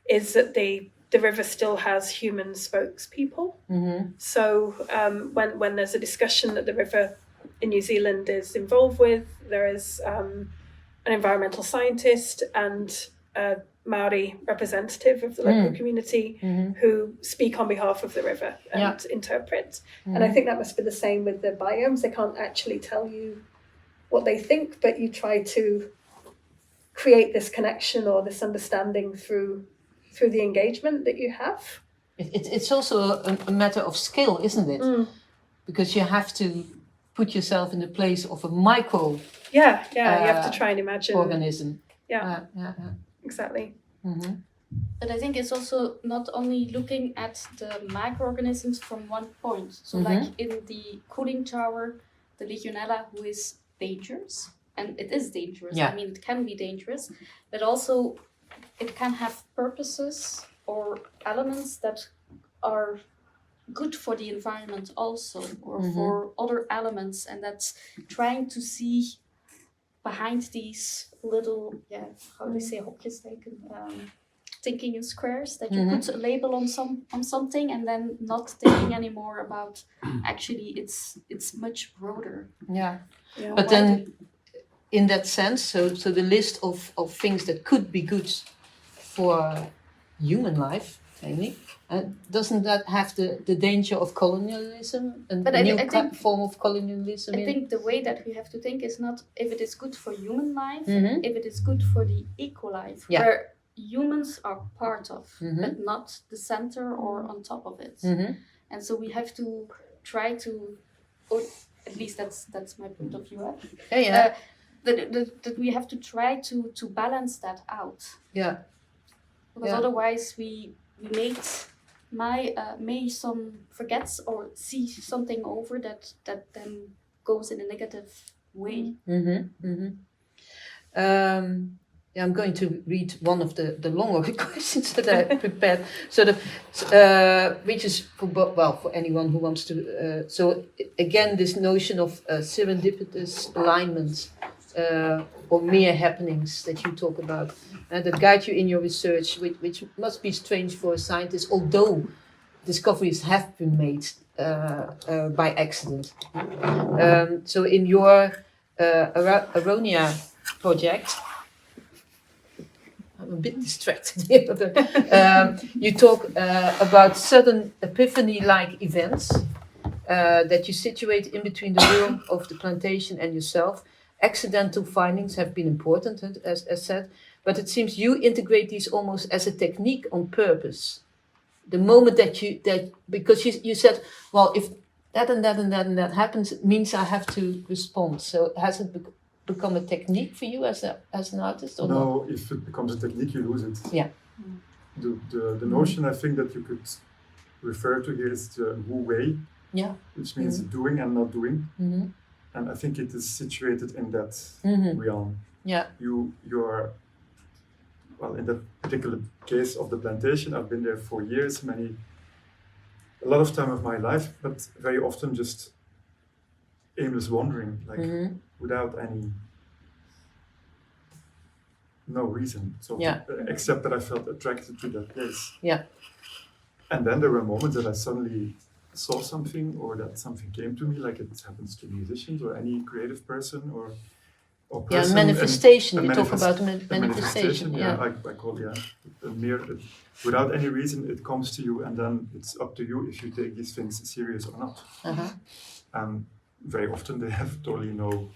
is that the river still has human spokespeople. So when there's a discussion that the river in New Zealand is involved with, there is an environmental scientist and a Maori representative of the local community who speak on behalf of the river and interpret. And I think that must be the same with the biomes. They can't actually tell you what they think, but you try to create this connection or this understanding through the engagement that you have. It's also a matter of skill, isn't it? Because you have to put yourself in the place of a micro. You have to try and imagine organism. Exactly. But I think it's also not only looking at the microorganisms from one point. So like in the cooling tower, the Legionella, who is dangerous, and it is dangerous. I mean, it can be dangerous, but also it can have purposes or elements that are good for the environment also, or for other elements, and that's trying to see behind these little, how do you say, hokjes, thinking in squares, that you put a label on something and then not thinking anymore about actually it's much broader. But then in that sense, so the list of things that could be good for human life, mainly, doesn't that have the danger of colonialism and But a new I think, form of colonialism? I think the way that we have to think is not if it is good for human life, if it is good for the eco life, where humans are part of, but not the center or on top of it. And so we have to try to, or at least that's my point of view. That we have to try to balance that out. Because otherwise we may some forgets or see something over that then goes in a negative way. I'm going to read one of the longer questions that I prepared. Which is for anyone who wants to. So again, this notion of serendipitous alignment or mere happenings that you talk about that guide you in your research, which must be strange for a scientist, although discoveries have been made by accident. So in your Aronia project, I'm a bit distracted here, but you talk about sudden epiphany-like events that you situate in between the realm of the plantation and yourself. Accidental findings have been important, as said, but it seems you integrate these almost as a technique on purpose. The moment because you said, well, if that and that and that and that happens, it means I have to respond. So has it become a technique for you as an artist, or no? If it becomes a technique, you lose it. Yeah. The notion I think that you could refer to here is the Wu Wei, Yeah. which means doing and not doing. Mm-hmm. And I think it is situated in that realm. Yeah. You're well, in that particular case of the plantation, I've been there for years, a lot of time of my life, but very often just aimless wandering, like without no reason. So except that I felt attracted to that place. Yeah. And then there were moments that I suddenly saw something, or that something came to me, like it happens to musicians or any creative person or person. Manifestation. You talk manifest- about a manifestation. Yeah. I call without any reason it comes to you, and then it's up to you if you take these things serious or not. Uh-huh. Very often they have totally no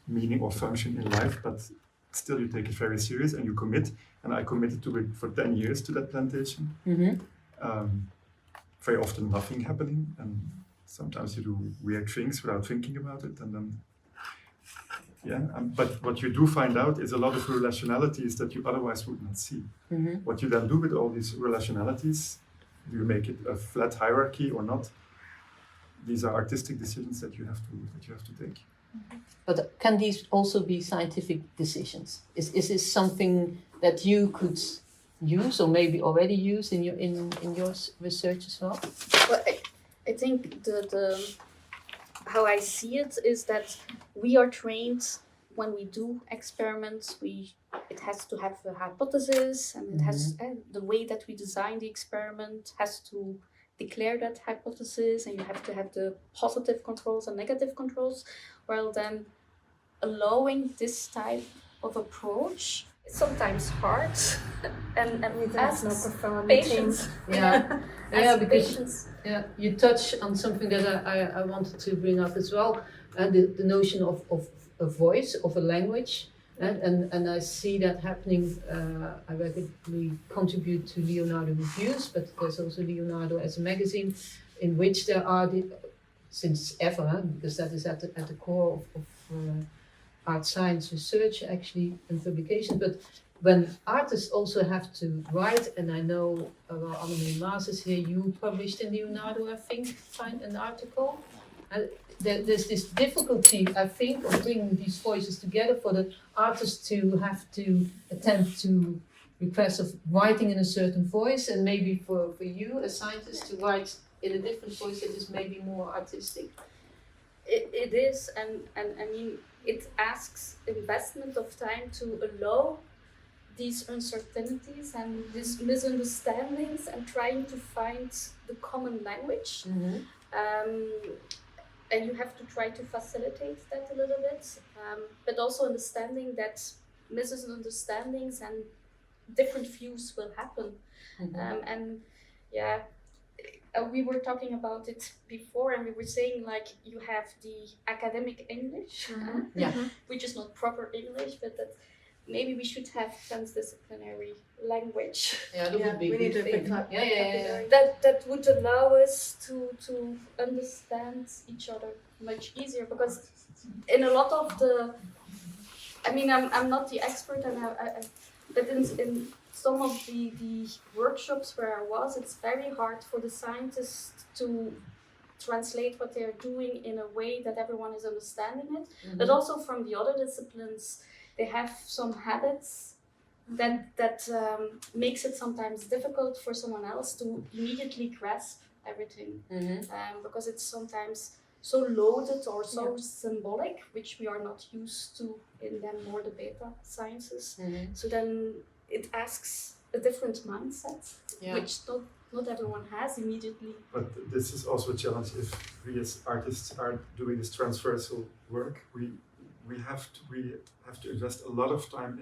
meaning or function in life, but still you take it very serious and you commit. And I committed to it for 10 years to that plantation. Very often nothing happening, and sometimes you do weird things without thinking about it, and then but what you do find out is a lot of relationalities that you otherwise would not see. What you then do with all these relationalities, do you make it a flat hierarchy or not? These are artistic decisions that you have to take. But can these also be scientific decisions? Is this something that you could use, or maybe already use in your research as well? Well, I think the how I see it is that we are trained when we do experiments. It has to have a hypothesis, and it has the way that we design the experiment has to declare that hypothesis, and you have to have the positive controls and negative controls. Well, then allowing this type of approach is sometimes hard, and asks patience. Because Patience. you touch on something that I wanted to bring up as well, and the notion of a voice, of a language, and I see that happening. I regularly contribute to Leonardo reviews, but there's also Leonardo as a magazine, in which there are since ever, because that is at the core of art science research actually and publication. But when artists also have to write, and I know Annemie Maas is here, you published in Leonardo, I think, find an article. There's this difficulty, I think, of bringing these voices together for the artists to have to attempt to request of writing in a certain voice, and maybe for you, a scientist, to write in a different voice that is maybe more artistic. It is, and I mean, it asks investment of time to allow these uncertainties and these misunderstandings and trying to find the common language. And you have to try to facilitate that a little bit, but also understanding that misunderstandings and different views will happen. We were talking about it before, and we were saying, like, you have the academic English, which is not proper English, but that maybe we should have transdisciplinary language. That would be we need good thing. That would allow us to understand each other much easier, because in a lot of I'm not the expert, and but in some of the workshops where I was, it's very hard for the scientists to translate what they're doing in a way that everyone is understanding it. But also from the other disciplines, they have some habits that makes it sometimes difficult for someone else to immediately grasp everything, because it's sometimes so loaded or so symbolic, which we are not used to in then more the beta sciences. So then it asks a different mindset, which not everyone has immediately. But this is also a challenge if we as artists are doing this transversal work. We have to invest a lot of time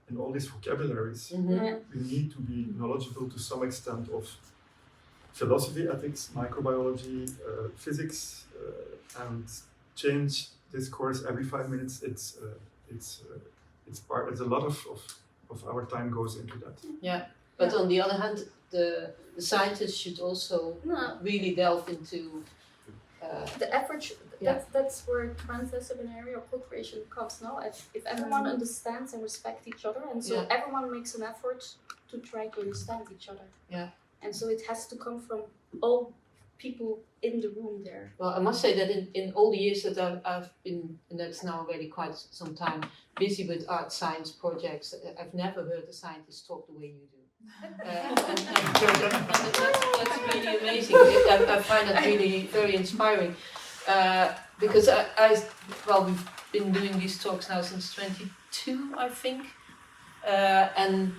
in all these vocabularies. We need to be knowledgeable to some extent of philosophy, ethics, microbiology, physics, and change discourse every 5 minutes. It's a lot of our time goes into that. Yeah, but on the other hand, the scientists should also really delve into the effort. That's where transdisciplinary or co-creation comes now. If everyone understands and respects each other, and so everyone makes an effort to try to understand each other. And so it has to come from all people in the room there. Well, I must say that in all the years that I've been, and that's now already quite some time, busy with art science projects, I've never heard a scientist talk the way you do. That's really amazing. I find that really very inspiring because we've been doing these talks now since 22, I think, and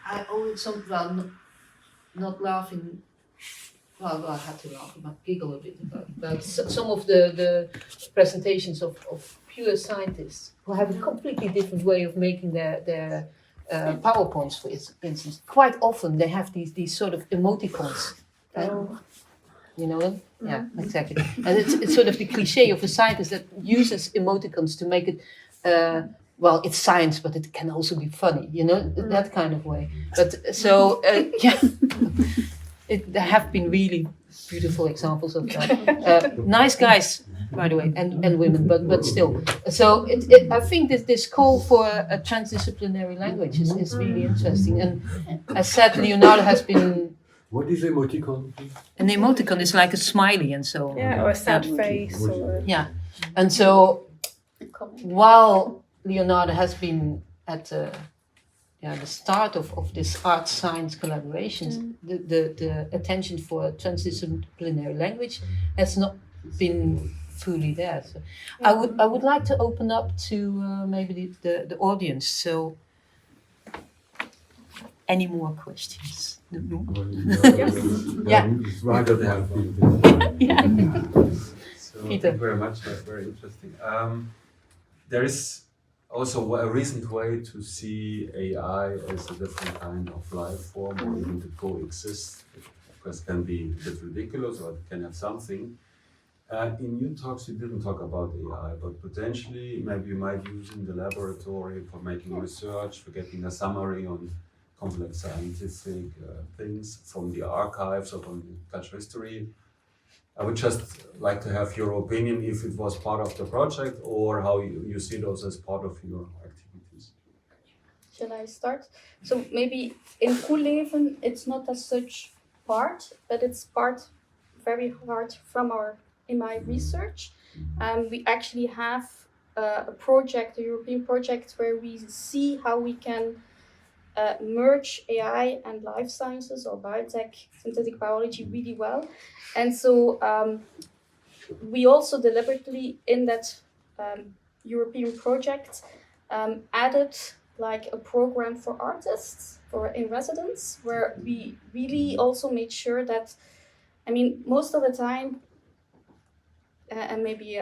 I always not laughing. Well, I had to laugh, giggle a bit about some of the presentations of pure scientists who have a completely different way of making their PowerPoints, for instance. Quite often they have these sort of emoticons. You know them? Yeah, exactly. And it's sort of the cliche of a scientist that uses emoticons to make it, well, it's science, but it can also be funny, you know, that kind of way. But so, yeah, there have been really beautiful examples of that. Nice guys, by the way, and women, but still. So I think this call for a transdisciplinary language is really interesting. And as said, Leonardo has been. What is emoticon? An emoticon is like a smiley, and so. Yeah, or a sad face. Or... Yeah, and so while Leonardo has been at the start of this art science collaborations, the attention for transdisciplinary language has not been fully there. So I would like to open up to maybe the audience. So any more questions? Yeah. Right up my field. So Peter. thank you very much. That's very interesting. There is also a recent way to see AI as a different kind of life form, or even to coexist. It, of course, can be a bit ridiculous, or it can have something. In your talks, you didn't talk about AI, but potentially maybe you might use in the laboratory for making research, for getting a summary on complex scientific things from the archives or from cultural history. I would just like to have your opinion if it was part of the project or how you see those as part of your activities. Shall I start? So maybe in Koelleven it's not as such part, but it's part very hard from in my research. We actually have a project, a European project, where we see how we can merge AI and life sciences or biotech, synthetic biology really well. And so we also deliberately in that European project added like a program for artists in residence, where we really also made sure that, I mean, most of the time, and maybe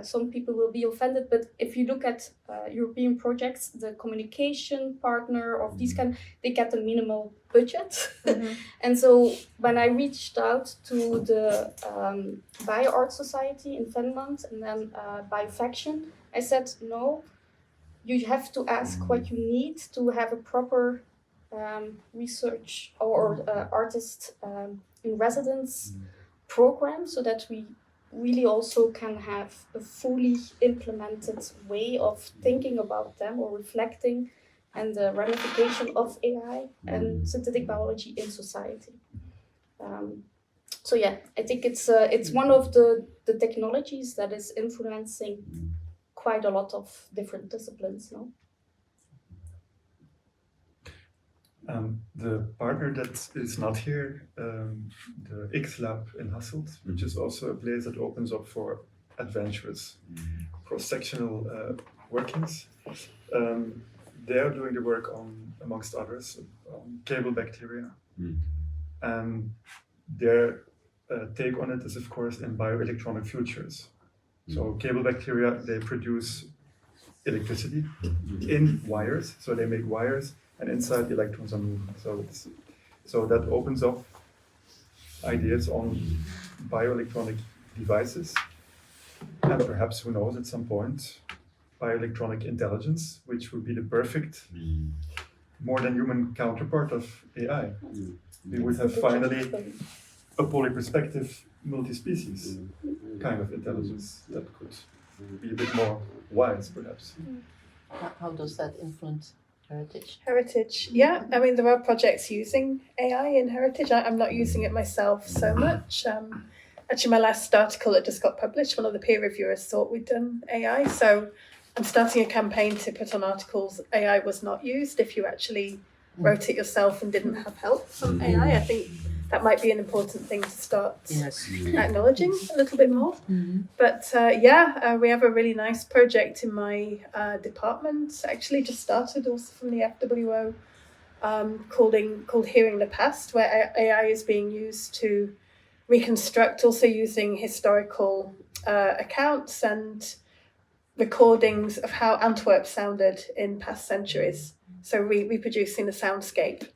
some people will be offended, but if you look at European projects, the communication partner of these they get a minimal budget. And so when I reached out to the BioArt Society in Finland and then Biofaction, I said, no, you have to ask what you need to have a proper research or artist in residence program, so that we really also can have a fully implemented way of thinking about them or reflecting and the ramification of AI and synthetic biology in society. So yeah, I think it's one of the technologies that is influencing quite a lot of different disciplines, no? The partner that is not here, the X Lab in Hasselt, which is also a place that opens up for adventurous cross-sectional workings. They're doing the work on, amongst others, on cable bacteria. And their take on it is, of course, in bioelectronic futures. So cable bacteria, they produce electricity in wires, so they make wires, and inside the electrons are moving. So that opens up ideas on bioelectronic devices, and perhaps, who knows, at some point, bioelectronic intelligence, which would be the perfect, more than human counterpart of AI. We would have finally a polyperspective, multi-species kind of intelligence that could be a bit more wise, perhaps. How does that influence heritage? Heritage, yeah. I mean, there are projects using AI in heritage. I'm not using it myself so much, actually my last article that just got published, one of the peer reviewers thought we'd done AI. So I'm starting a campaign to put on articles AI was not used if you actually wrote it yourself and didn't have help from AI. I think that might be an important thing to start acknowledging a little bit more. But we have a really nice project in my department, actually just started also from the FWO, called Hearing the Past, where AI is being used to reconstruct, also using historical accounts and recordings of how Antwerp sounded in past centuries. So reproducing the soundscape.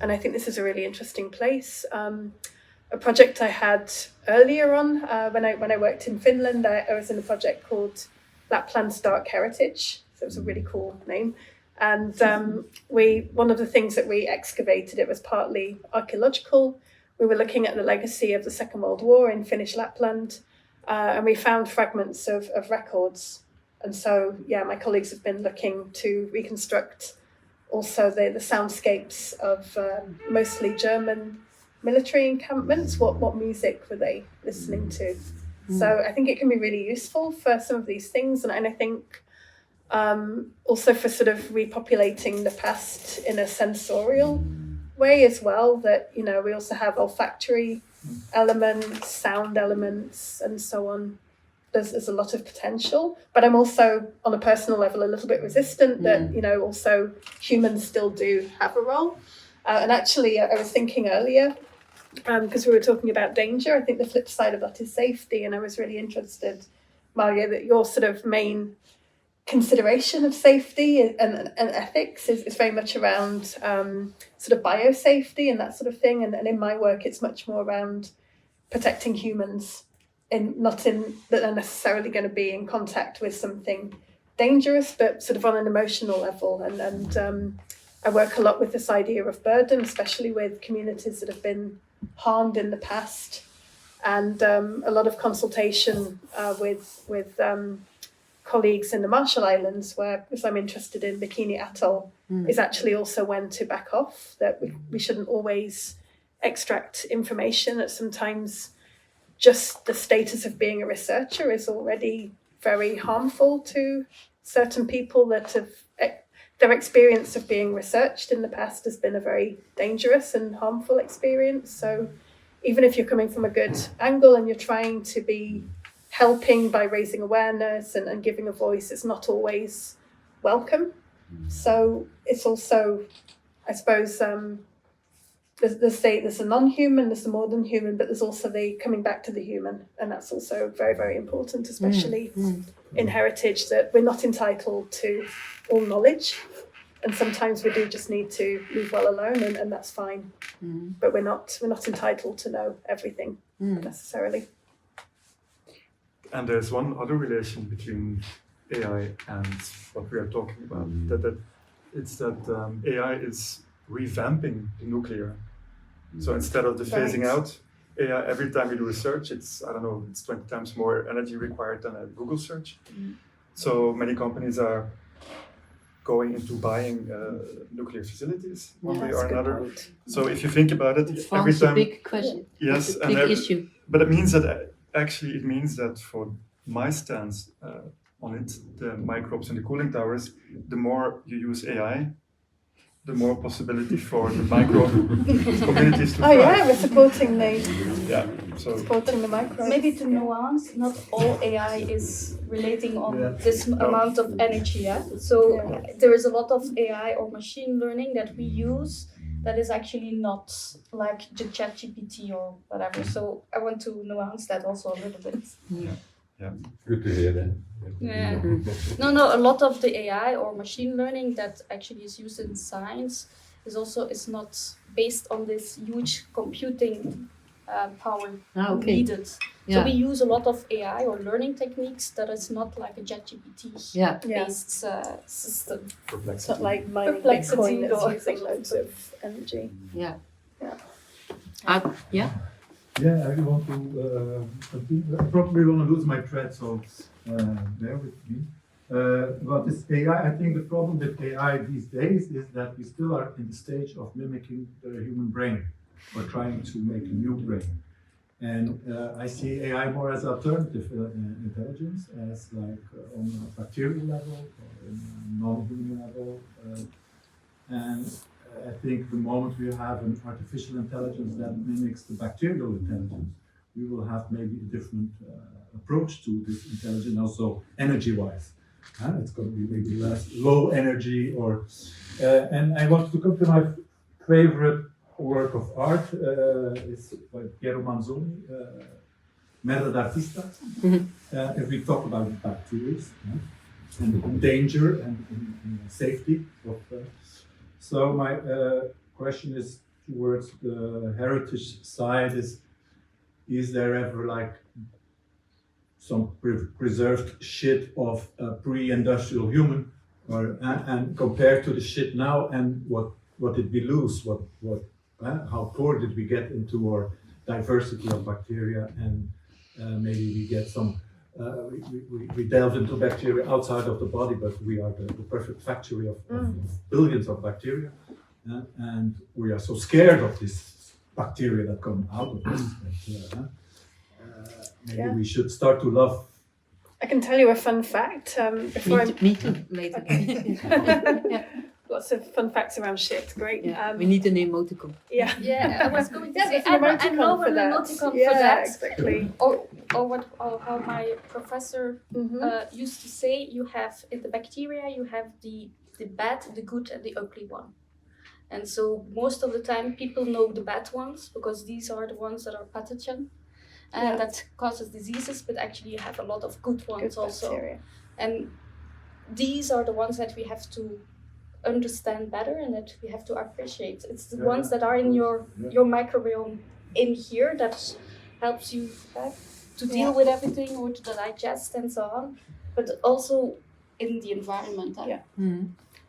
And I think this is a really interesting place. A project I had earlier on, when I worked in Finland, I was in a project called Lapland's Dark Heritage. So it was a really cool name. And one of the things that we excavated, it was partly archaeological. We were looking at the legacy of the Second World War in Finnish Lapland, and we found fragments of records. And so, my colleagues have been looking to reconstruct also the soundscapes of mostly German military encampments. What music were they listening to? So I think it can be really useful for some of these things. And I think also for sort of repopulating the past in a sensorial way as well, that, we also have olfactory elements, sound elements, and so on. There's a lot of potential, but I'm also on a personal level a little bit resistant that, also humans still do have a role. And actually, I was thinking earlier, because we were talking about danger, I think the flip side of that is safety. And I was really interested, Mario, that your sort of main consideration of safety and ethics is very much around sort of biosafety and that sort of thing. And in my work, it's much more around protecting humans, not that are necessarily going to be in contact with something dangerous, but sort of on an emotional level. And I work a lot with this idea of burden, especially with communities that have been harmed in the past, and a lot of consultation with colleagues in the Marshall Islands, where, because I'm interested in Bikini Atoll, is actually also when to back off, that we shouldn't always extract information, that sometimes just the status of being a researcher is already very harmful to certain people, that have their experience of being researched in the past has been a very dangerous and harmful experience. So even if you're coming from a good angle and you're trying to be helping by raising awareness and giving a voice, it's not always welcome. So it's also, I suppose, there's a non-human, there's a more than human, but there's also the coming back to the human. And that's also very, very important, especially in heritage, that we're not entitled to all knowledge. And sometimes we do just need to leave well alone, and that's fine. But we're not entitled to know everything necessarily. And there's one other relation between AI and what we are talking about. That AI is revamping the nuclear. So instead of the phasing out AI, every time you do research, it's 20 times more energy required than a Google search. So many companies are going into buying nuclear facilities one way or another. So if you think about it, every time, a big question. Yes, a big issue. But it means that for my stance on it, the microbes and the cooling towers, the more you use AI, the more possibility for the microbe communities to thrive. We're supporting the microbes. Maybe to nuance, not all AI is relating on this amount of energy. So there is a lot of AI or machine learning that we use that is actually not like the ChatGPT or whatever. So I want to nuance that also a little bit. Yeah. Good to hear that. Yeah. No, a lot of the AI or machine learning that actually is used in science is not based on this huge computing power needed. So we use a lot of AI or learning techniques that is not like a ChatGPT based system. It's not like mining Perplexity Bitcoin that's or- using loads of energy. Yeah. Yeah, I want to continue. I probably want to lose my thread, so bear with me. About this AI, I think the problem with AI these days is that we still are in the stage of mimicking the human brain or trying to make a new brain. And I see AI more as alternative intelligence, as like on a bacterial level or in a non-human level. And I think the moment we have an artificial intelligence that mimics the bacterial intelligence, we will have maybe a different approach to this intelligence, also energy-wise. It's going to be maybe less low energy, or and I want to come to my favorite work of art. It's by Piero Manzoni, Merda d'Artista. If we talk about bacteria and danger and safety of. So my question is towards the heritage side: is there ever like some preserved shit of a pre-industrial human, or and compared to the shit now, and what did we lose? How poor did we get into our diversity of bacteria, and maybe we get some. We delve into bacteria outside of the body, but we are the perfect factory of billions of bacteria, and we are so scared of this bacteria that come out of us. Maybe we should start to love. I can tell you a fun fact. Before Me too, later. yeah. Lots of fun facts around shit. Great. Yeah, we need an emoticon. Yeah. Yeah, I was going to say, There's an I emoticon know for an that. emoticon Yeah, for that. exactly. Or how my professor used to say, you have in the bacteria, you have the bad, the good, and the ugly one. And so most of the time people know the bad ones because these are the ones that are pathogen and that causes diseases, but actually you have a lot of good ones also. Bacteria. And these are the ones that we have to understand better and that we have to appreciate. It's the ones that are in your microbiome in here that helps you to deal with everything or to digest and so on, but also in the environment.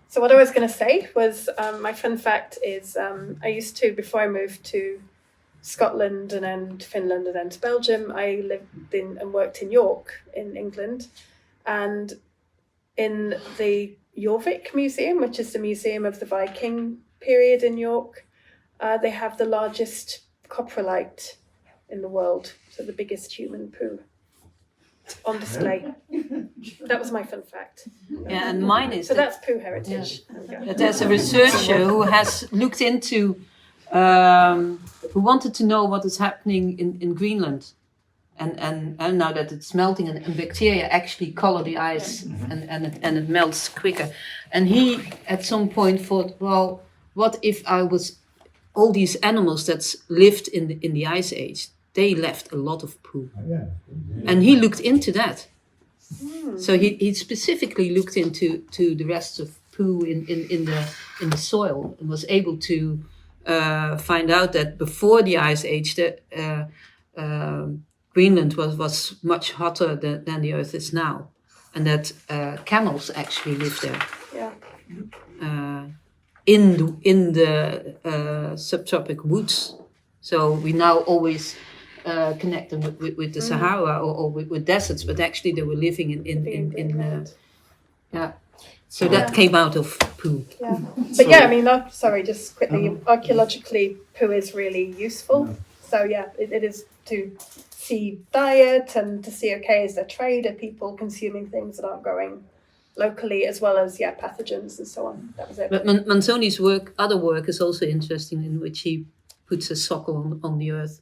So what I was going to say was my fun fact is I used to, before I moved to Scotland and then to Finland and then to Belgium, I lived in and worked in York in England, and in the Jorvik Museum, which is the museum of the Viking period in York, they have the largest coprolite in the world, so the biggest human poo on display. That was my fun fact. Yeah, and mine is so that's poo heritage. That there's a researcher who has looked into, who wanted to know what is happening in Greenland. And now that it's melting and bacteria actually color the ice and it melts quicker. And he at some point thought, well, what if all these animals that lived in the ice age, they left a lot of poo. And he looked into that. So he specifically looked into the rest of poo in the soil and was able to find out that before the ice age, Greenland was much hotter than the Earth is now, and that camels actually live there. In the subtropic woods. So we now always connect them with the Sahara or with deserts, but actually they were living in So that came out of poo. Yeah. But I mean, just quickly, archaeologically, poo is really useful. So it is to see diet and to see, is there trade? Are people consuming things that aren't growing locally, as well as pathogens and so on? That was it. But Manzoni's other work is also interesting, in which he puts a socle on the earth.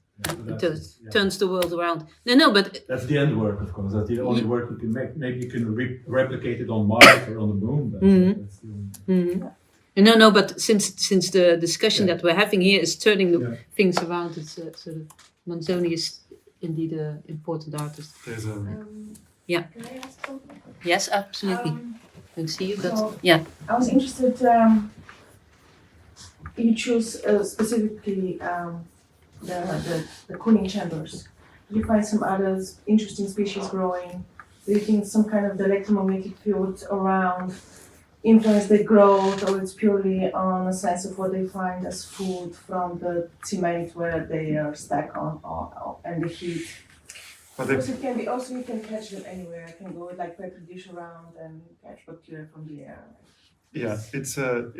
Turns the world around. No, but that's the end work, of course. That's the only work you can make. Maybe you can replicate it on Mars or on the moon. That's the only... No, but since the discussion that we're having here is turning the things around, it's sort of Manzoni is indeed an important artist. There's Can I ask something? Yes, absolutely. I see you. I was interested. You choose specifically the cooling chambers. Did you find some other interesting species growing? Do you think some kind of the electromagnetic field around influence the growth, or it's purely on a sense of what they find as food from the cement where they are stuck on and the heat? Because it can be also, you can catch them anywhere. You can go like petri dish around and catch bacteria from the air. Yeah, it's a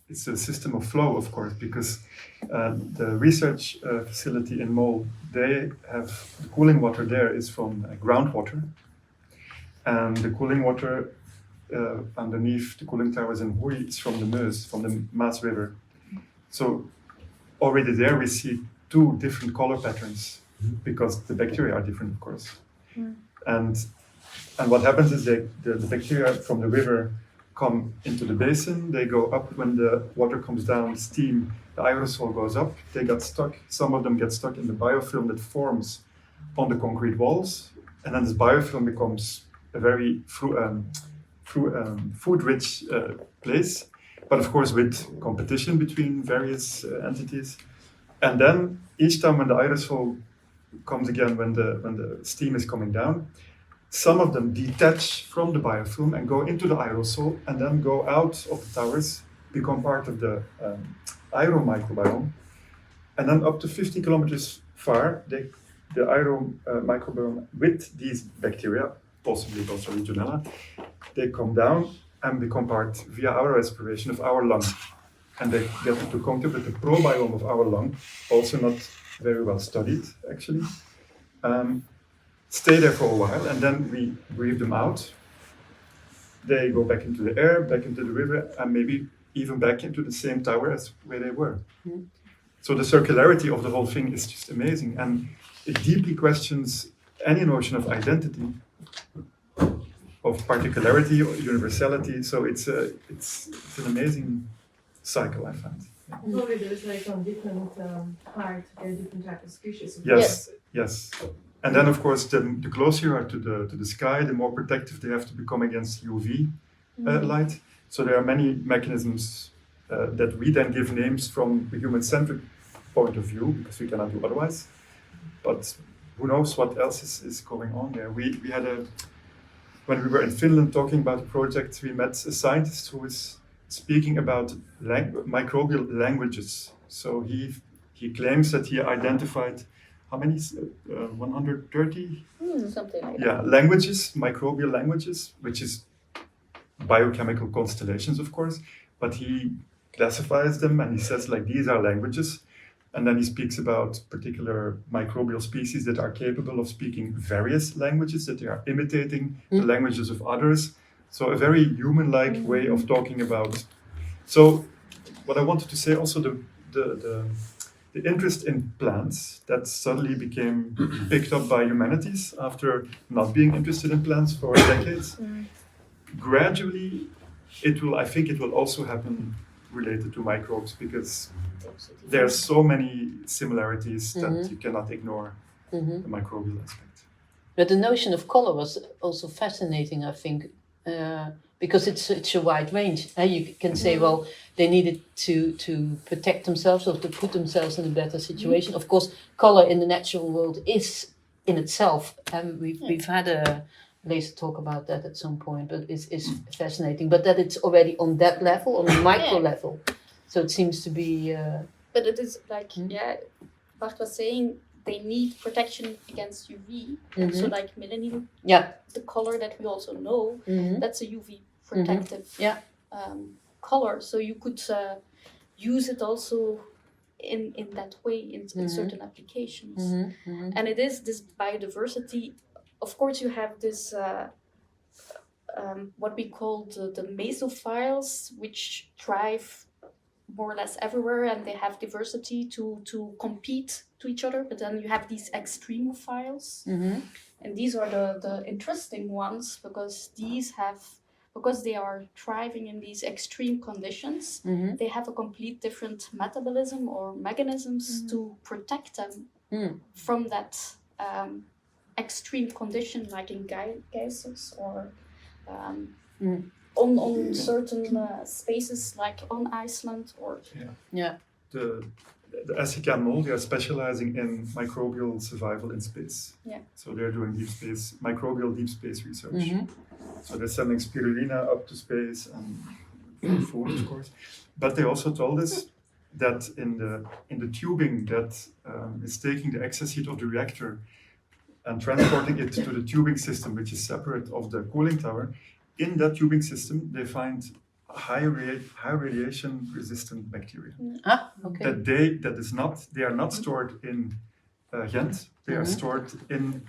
it's a system of flow, of course, because the research facility in Mol, they have the cooling water there is from groundwater, and the cooling water underneath the cooling towers in Hoei is from the Meuse, from the Maas River. So already there we see two different color patterns because the bacteria are different, of course. And what happens is the bacteria from the river come into the basin, they go up when the water comes down, steam, the aerosol goes up, they get stuck, some of them get stuck in the biofilm that forms on the concrete walls, and then this biofilm becomes a very food-rich place, but of course with competition between various entities. And then each time when the aerosol comes again, when the steam is coming down, some of them detach from the biofilm and go into the aerosol and then go out of the towers, become part of the aero microbiome. And then up to 50 kilometers far, the aero microbiome with these bacteria, possibly also Legionella, they come down and become part via our respiration of our lung. And they get into contact with the probiome of our lung, also not very well studied actually. Stay there for a while, and then we breathe them out. They go back into the air, back into the river, and maybe even back into the same tower as where they were. So the circularity of the whole thing is just amazing, and it deeply questions any notion of identity, of particularity or universality. So it's an amazing cycle, I find. Probably there's like on different parts, there are different types of species. Yes. And then, of course, the closer you are to the sky, the more protective they have to become against UV light. So there are many mechanisms that we then give names from the human-centric point of view, because we cannot do otherwise. But who knows what else is going on there? We had when we were in Finland talking about the project, we met a scientist who was speaking about microbial languages. So he claims that he identified how many? 130? Something like that. Yeah, languages, microbial languages, which is biochemical constellations, of course. But he classifies them and he says, like, these are languages. And then he speaks about particular microbial species that are capable of speaking various languages, that they are imitating the languages of others. So a very human-like way of talking about. So what I wanted to say also, the interest in plants that suddenly became picked up by humanities after not being interested in plants for decades. Gradually, I think it will also happen related to microbes, because there are so many similarities that you cannot ignore the microbial aspect. But the notion of color was also fascinating, I think, because it's a wide range. You can say, well, they needed to protect themselves or to put themselves in a better situation. Of course, color in the natural world is in itself, and we've had a laser talk about that at some point, but it's fascinating. But that it's already on that level, on the micro level. So it seems to be... But it is like, Bart was saying, they need protection against UV. So like melanin, the color that we also know, that's a UV protective color. So you could use it also in that way in certain applications. And it is this biodiversity. Of course, you have this, what we call the mesophiles, which thrive more or less everywhere, and they have diversity to compete to each other. But then you have these extremophiles, and these are the interesting ones, because because they are thriving in these extreme conditions, they have a complete different metabolism or mechanisms to protect them from that extreme condition, like in geysers or on certain spaces, like on Iceland or The SIK Mol, they are specializing in microbial survival in space. So they're doing microbial deep space research. So they're sending spirulina up to space and food, of course. But they also told us that in the tubing that is taking the excess heat of the reactor and transporting it to the tubing system, which is separate of the cooling tower, in that tubing system, they find high radiation resistant bacteria. Ah, okay. They are not stored in Ghent. They are stored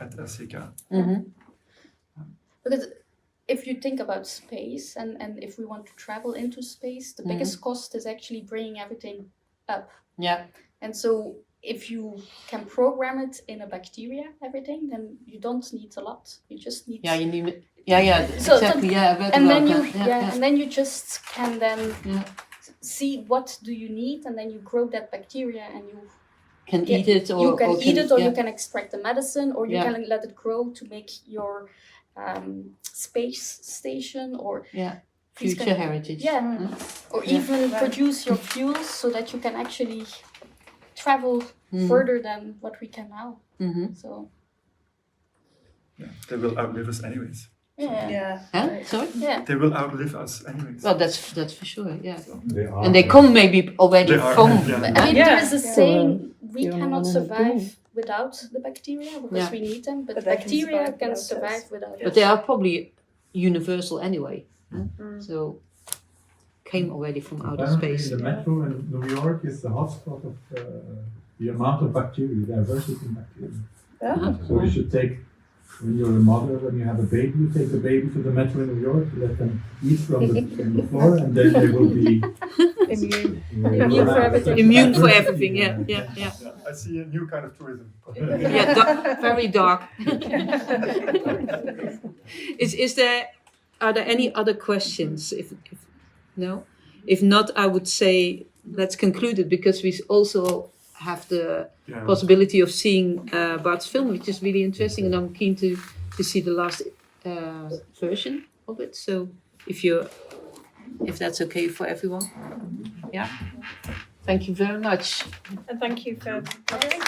at LCK. Because if you think about space and if we want to travel into space, the biggest cost is actually bringing everything up. Yeah. And so if you can program it in a bacteria, everything, then you don't need a lot. You just need. Yeah, you need. Yeah, So- exactly. Yeah, I read and about then you that. and then you just can then Yeah. see what do you need, and then you grow that bacteria and you Can eat it or you can eat it or yeah. you can extract the medicine or you Yeah. can let it grow to make your space station or Yeah. these Future kind of- heritage. yeah, or Yeah. even produce your fuels so that you can actually travel further than what we can now. So Yeah, they will outlive us anyways. yeah, Huh? Sorry? yeah. They will outlive us anyways. Well, that's for sure. Yeah. They are. And they come maybe already They are, from. yeah. I mean, Yeah. there is a saying: we you're cannot not survive without the bacteria because Yeah. we need them, but But they can bacteria survive can without us. survive without But us. they are probably universal anyway. So came already from outer Apparently, space. the metro in New York is the hotspot of the amount of bacteria, diversity in bacteria. So you should take, when you're a mother, when you have a baby, you take the baby to the metro in New York, you let them eat from the floor, and then they will be Immune. Immune for everything. Immune for everything. Yeah. Yeah, I see a new kind of tourism. Yeah, very dark. Are there any other questions? If no, if not, I would say let's conclude it because we also have the possibility of seeing Bart's film, which is really interesting, and I'm keen to see the last version of it. So if that's okay for everyone, yeah. Thank you very much. And thank you for moderating.